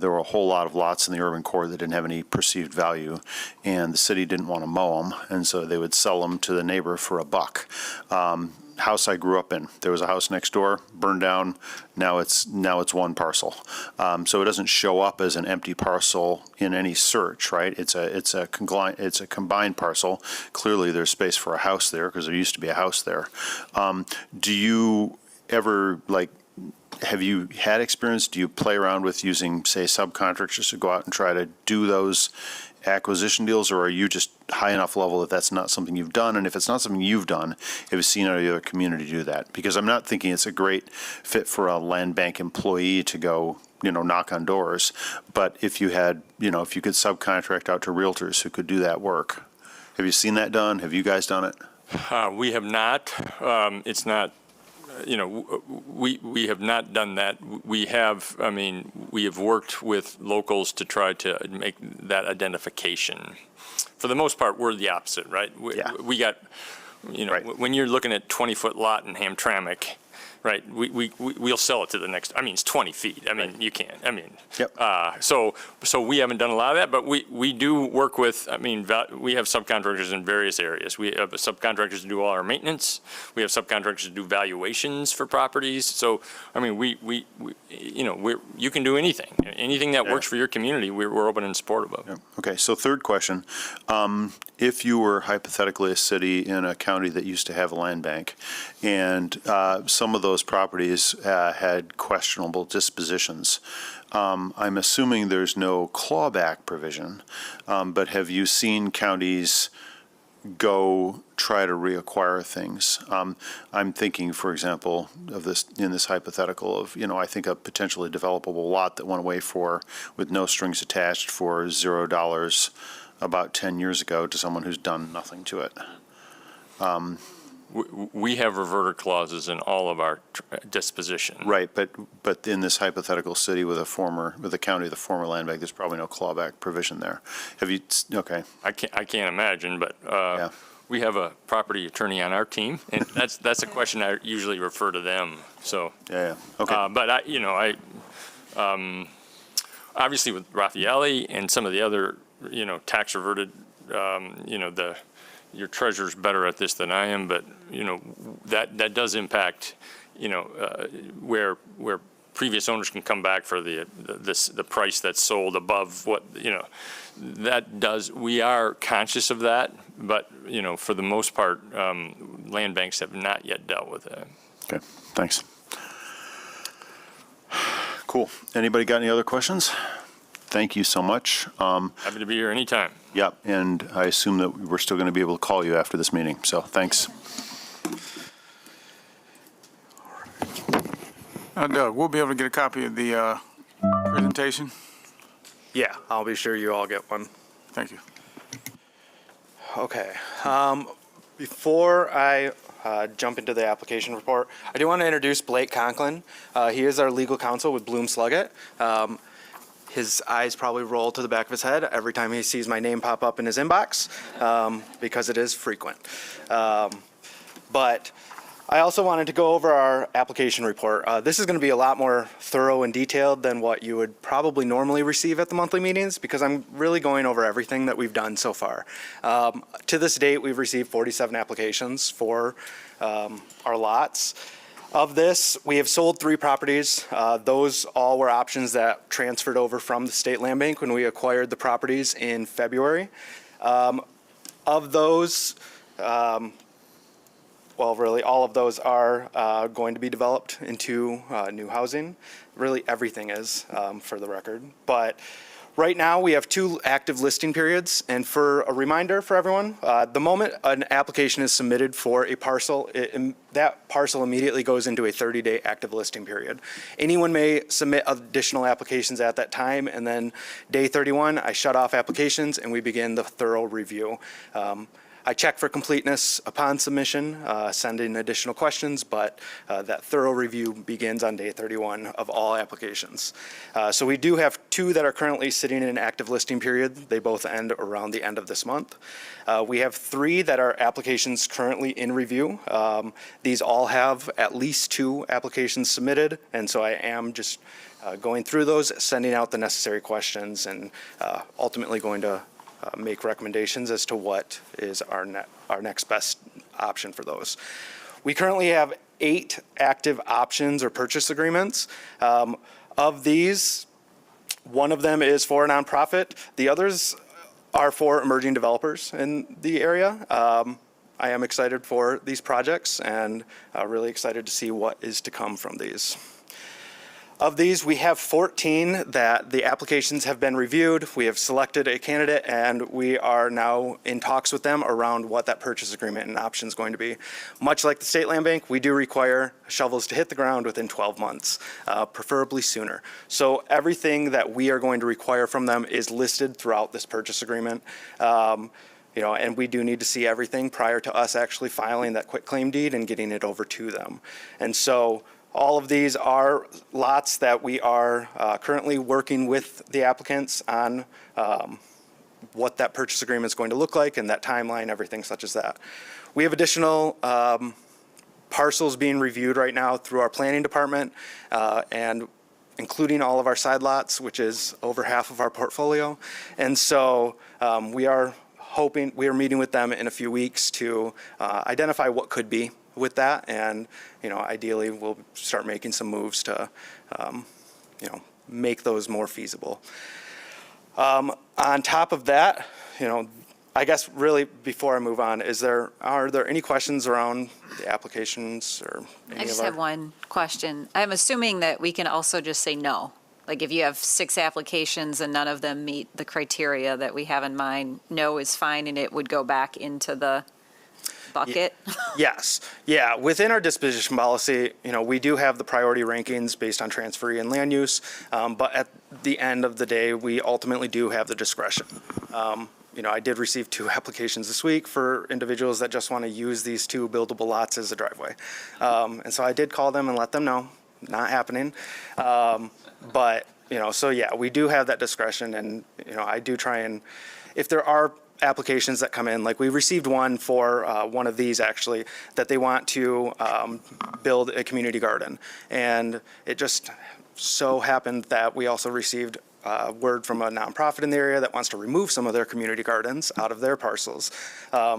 there were a whole lot of lots in the urban core that didn't have any perceived value, and the city didn't want to mow them, and so they would sell them to the neighbor for $1. House I grew up in, there was a house next door, burned down. Now it's one parcel, so it doesn't show up as an empty parcel in any search, right? It's a combined parcel. Clearly, there's space for a house there because there used to be a house there. Do you ever have you had experience? Do you play around with using, say, subcontractors to go out and try to do those acquisition deals, or are you just high enough level that that's not something you've done? And if it's not something you've done, have you seen any other community do that? Because I'm not thinking it's a great fit for a land bank employee to go knock on doors. But if you had, if you could subcontract out to realtors who could do that work. Have you seen that done? Have you guys done it? We have not. It's not, we have not done that. We have worked with locals to try to make that identification. For the most part, we're the opposite, right? We got, when you're looking at 20-foot lot in Hamtramck, right, we'll sell it to the next, it's 20 feet. You can't, so we haven't done a lot of that, but we do work with, we have subcontractors in various areas. We have subcontractors to do all our maintenance. We have subcontractors to do valuations for properties. So, you can do anything. Anything that works for your community, we're open and supportive of. Yeah. Okay, so third question. If you were hypothetically a city in a county that used to have a land bank, and some of those properties had questionable dispositions, I'm assuming there's no clawback provision, but have you seen counties go try to reacquire things? I'm thinking, for example, of this in this hypothetical of, I think a potentially developable lot that went away with no strings attached for $0 about 10 years ago to someone who's done nothing to it. We have reverter clauses in all of our disposition. Right, but in this hypothetical city with a county with a former land bank, there's probably no clawback provision there. Have you? Okay. I can't imagine, but we have a property attorney on our team, and that's a question I usually refer to them. So yeah. Okay. But I obviously with Raffaelli and some of the other tax reverted, your treasurer's better at this than I am, but that does impact where previous owners can come back for the price that's sold above what that does. We are conscious of that, but for the most part, land banks have not yet dealt with that. Okay, thanks. Cool. Anybody got any other questions? Thank you so much. Happy to be here anytime. Yep, and I assume that we're still going to be able to call you after this meeting, so thanks. Doug, we'll be able to get a copy of the presentation? Yeah, I'll be sure you all get one. Thank you. Okay. Before I jump into the application report, I do want to introduce Blake Conklin. He is our legal counsel with Bloom Sluggett. His eyes probably roll to the back of his head every time he sees my name pop up in his inbox, because it is frequent. But I also wanted to go over our application report. This is going to be a lot more thorough and detailed than what you would probably normally receive at the monthly meetings, because I'm really going over everything that we've done so far. To this date, we've received 47 applications for our lots. Of this, we have sold 3 properties. Those all were options that transferred over from the state land bank when we acquired the properties in February. Of those, well, really, all of those are going to be developed into new housing. Really, everything is, for the record. But right now, we have 2 active listing periods. And for a reminder for everyone, the moment an application is submitted for a parcel, that parcel immediately goes into a 30-day active listing period. Anyone may submit additional applications at that time, and then day 31, I shut off applications and we begin the thorough review. I check for completeness upon submission, send in additional questions, but that thorough review begins on day 31 of all applications. So we do have 2 that are currently sitting in an active listing period. They both end around the end of this month. We have 3 that are applications currently in review. These all have at least 2 applications submitted, and so I am just going through those, sending out the necessary questions, and ultimately going to make recommendations as to what is our next best option for those. We currently have 8 active options or purchase agreements. Of these, 1 of them is for a nonprofit. The others are for emerging developers in the area. I am excited for these projects and really excited to see what is to come from these. Of these, we have 14 that the applications have been reviewed. We have selected a candidate, and we are now in talks with them around what that purchase agreement and option is going to be. Much like the State Land Bank, we do require shovels to hit the ground within 12 months, preferably sooner. So everything that we are going to require from them is listed throughout this purchase agreement. And we do need to see everything prior to us actually filing that quitclaim deed and getting it over to them. And so all of these are lots that we are currently working with the applicants on what that purchase agreement is going to look like and that timeline, everything such as that. We have additional parcels being reviewed right now through our planning department and including all of our side lots, which is over half of our portfolio. And so we are meeting with them in a few weeks to identify what could be with that, and ideally we'll start making some moves to make those more feasible. On top of that, I guess really before I move on, are there any questions around the applications or any I just of have one question. I'm assuming that we can also just say no. Like if you have 6 applications and none of them meet the criteria that we have in mind, no is fine and it would go back into the bucket? Yes. Yeah. Within our disposition policy, we do have the priority rankings based on transferee and land use, but at the end of the day, we ultimately do have the discretion. I did receive 2 applications this week for individuals that just want to use these 2 buildable lots as a driveway. And so I did call them and let them know, not happening. But, so yeah, we do have that discretion, and, I do try and, if there are applications that come in, like we received one for one of these actually, that they want to build a community garden. And it just so happened that we also received word from a nonprofit in the area that wants to remove some of their community gardens out of their parcels.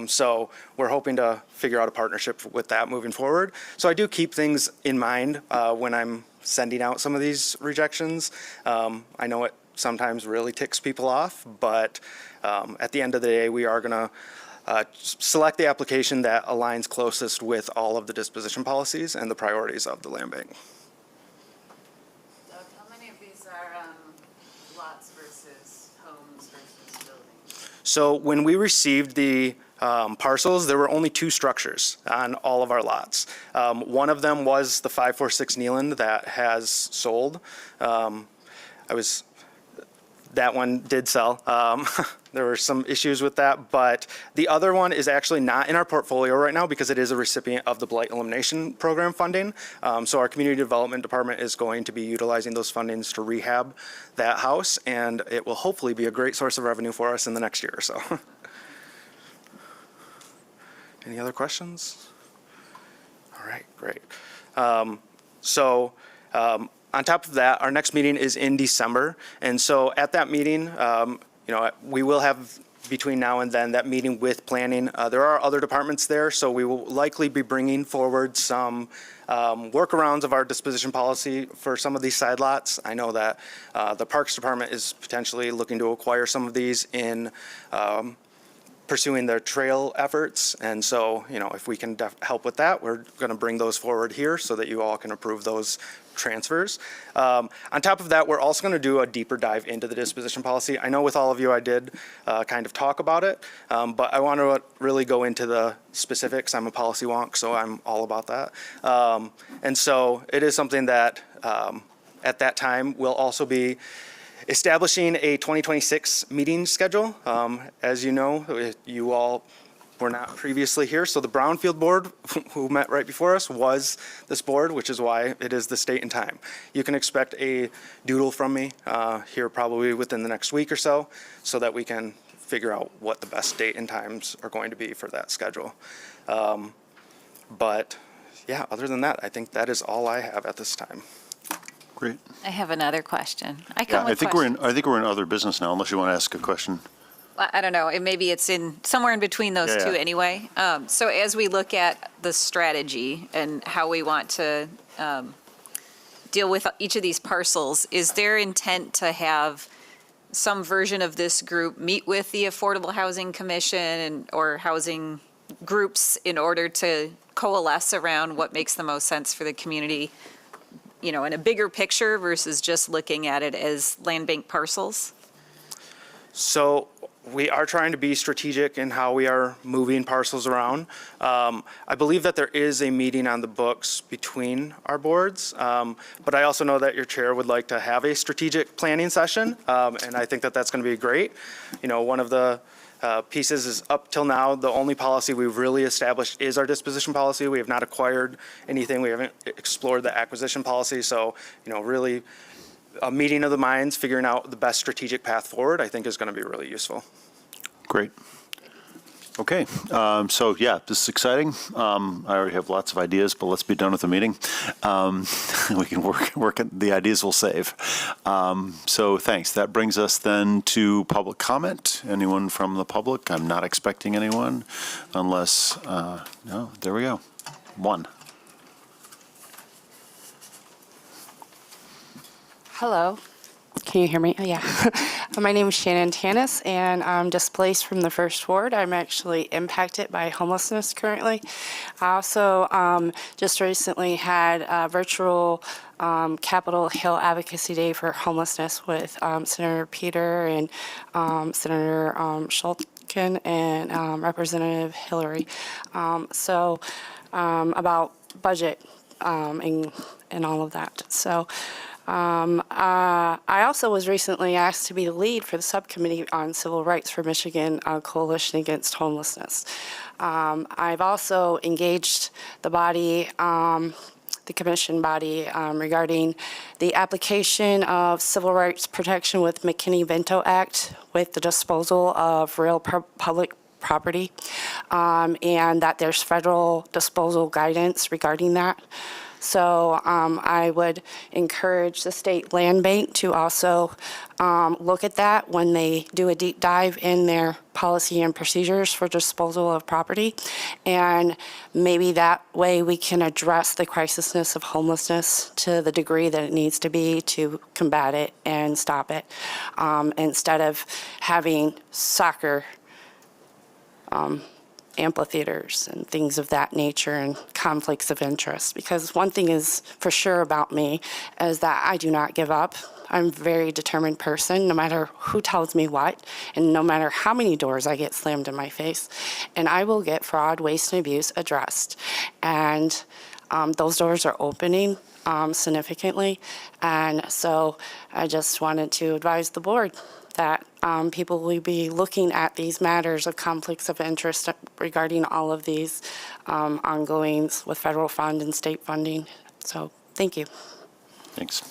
So we're hoping to figure out a partnership with that moving forward. So I do keep things in mind when I'm sending out some of these rejections. I know it sometimes really ticks people off, but at the end of the day, we are going to select the application that aligns closest with all of the disposition policies and the priorities of the land bank. Doug, how many of these are lots versus homes versus buildings? So when we received the parcels, there were only 2 structures on all of our lots. One of them was the 546 Neeland that has sold. That one did sell. There were some issues with that, but the other one is actually not in our portfolio right now because it is a recipient of the Blight Elimination Program funding. So our Community Development Department is going to be utilizing those fundings to rehab that house, and it will hopefully be a great source of revenue for us in the next year or so. Any other questions? All right, great. On top of that, our next meeting is in December. And so at that meeting, we will have between now and then that meeting with planning. There are other departments there, so we will likely be bringing forward some workarounds of our disposition policy for some of these side lots. I know that the Parks Department is potentially looking to acquire some of these in pursuing their trail efforts. And so, if we can help with that, we're going to bring those forward here so that you all can approve those transfers. On top of that, we're also going to do a deeper dive into the disposition policy. I know with all of you I did kind of talk about it, but I want to really go into the specifics. I'm a policy wonk, so I'm all about that. And so it is something that at that time we'll also be establishing a 2026 meeting schedule. As you know, you all were not previously here. So the Brownfield board, who met right before us, was this board, which is why it is this date and time. You can expect a doodle from me here probably within the next week or so that we can figure out what the best date and times are going to be for that schedule. But yeah, other than that, I think that is all I have at this time. Great. I have another question. I think we're in other business now, unless you want to ask a question. I don't know, maybe it's somewhere in between those two anyway. So as we look at the strategy and how we want to deal with each of these parcels, is there intent to have some version of this group meet with the Affordable Housing Commission or housing groups in order to coalesce around what makes the most sense for the community in a bigger picture versus just looking at it as land bank parcels? So we are trying to be strategic in how we are moving parcels around. I believe that there is a meeting on the books between our boards, but I also know that your chair would like to have a strategic planning session, and I think that that's going to be great. One of the pieces is up till now, the only policy we've really established is our disposition policy. We have not acquired anything. We haven't explored the acquisition policy. So, really a meeting of the minds, figuring out the best strategic path forward, I think is going to be really useful. Great. Okay, so yeah, this is exciting. I already have lots of ideas, but let's be done with the meeting. We can work at the ideas we'll save. So thanks. That brings us then to public comment. Anyone from the public? I'm not expecting anyone unless, no, there we go. One. Hello. Can you hear me? Oh, yeah. My name is Shannon Tanis, and I'm displaced from the First Ward. I'm actually impacted by homelessness currently. I also just recently had a virtual Capitol Hill Advocacy Day for Homelessness with Senator Peter and Senator Schultkin and Representative Hillary. About budget and all of that. So. I also was recently asked to be the lead for the subcommittee on civil rights for Michigan Coalition Against Homelessness. I've also engaged the body, the commission body, regarding the application of civil rights protection with McKinney-Vento Act with the disposal of real public property, and that there's federal disposal guidance regarding that. So I would encourage the state land bank to also look at that when they do a deep dive in their policy and procedures for disposal of property. And maybe that way we can address the crisisness of homelessness to the degree that it needs to be to combat it and stop it, instead of having soccer amphitheaters and things of that nature and conflicts of interest. Because one thing is for sure about me is that I do not give up. I'm a very determined person, no matter who tells me what, and no matter how many doors I get slammed in my face. And I will get fraud, waste, and abuse addressed. And those doors are opening significantly. And so I just wanted to advise the board that people will be looking at these matters of conflicts of interest regarding all of these ongoings with federal fund and state funding. So thank you. Thanks.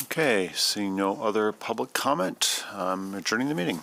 Okay, seeing no other public comment, I'm adjourning the meeting.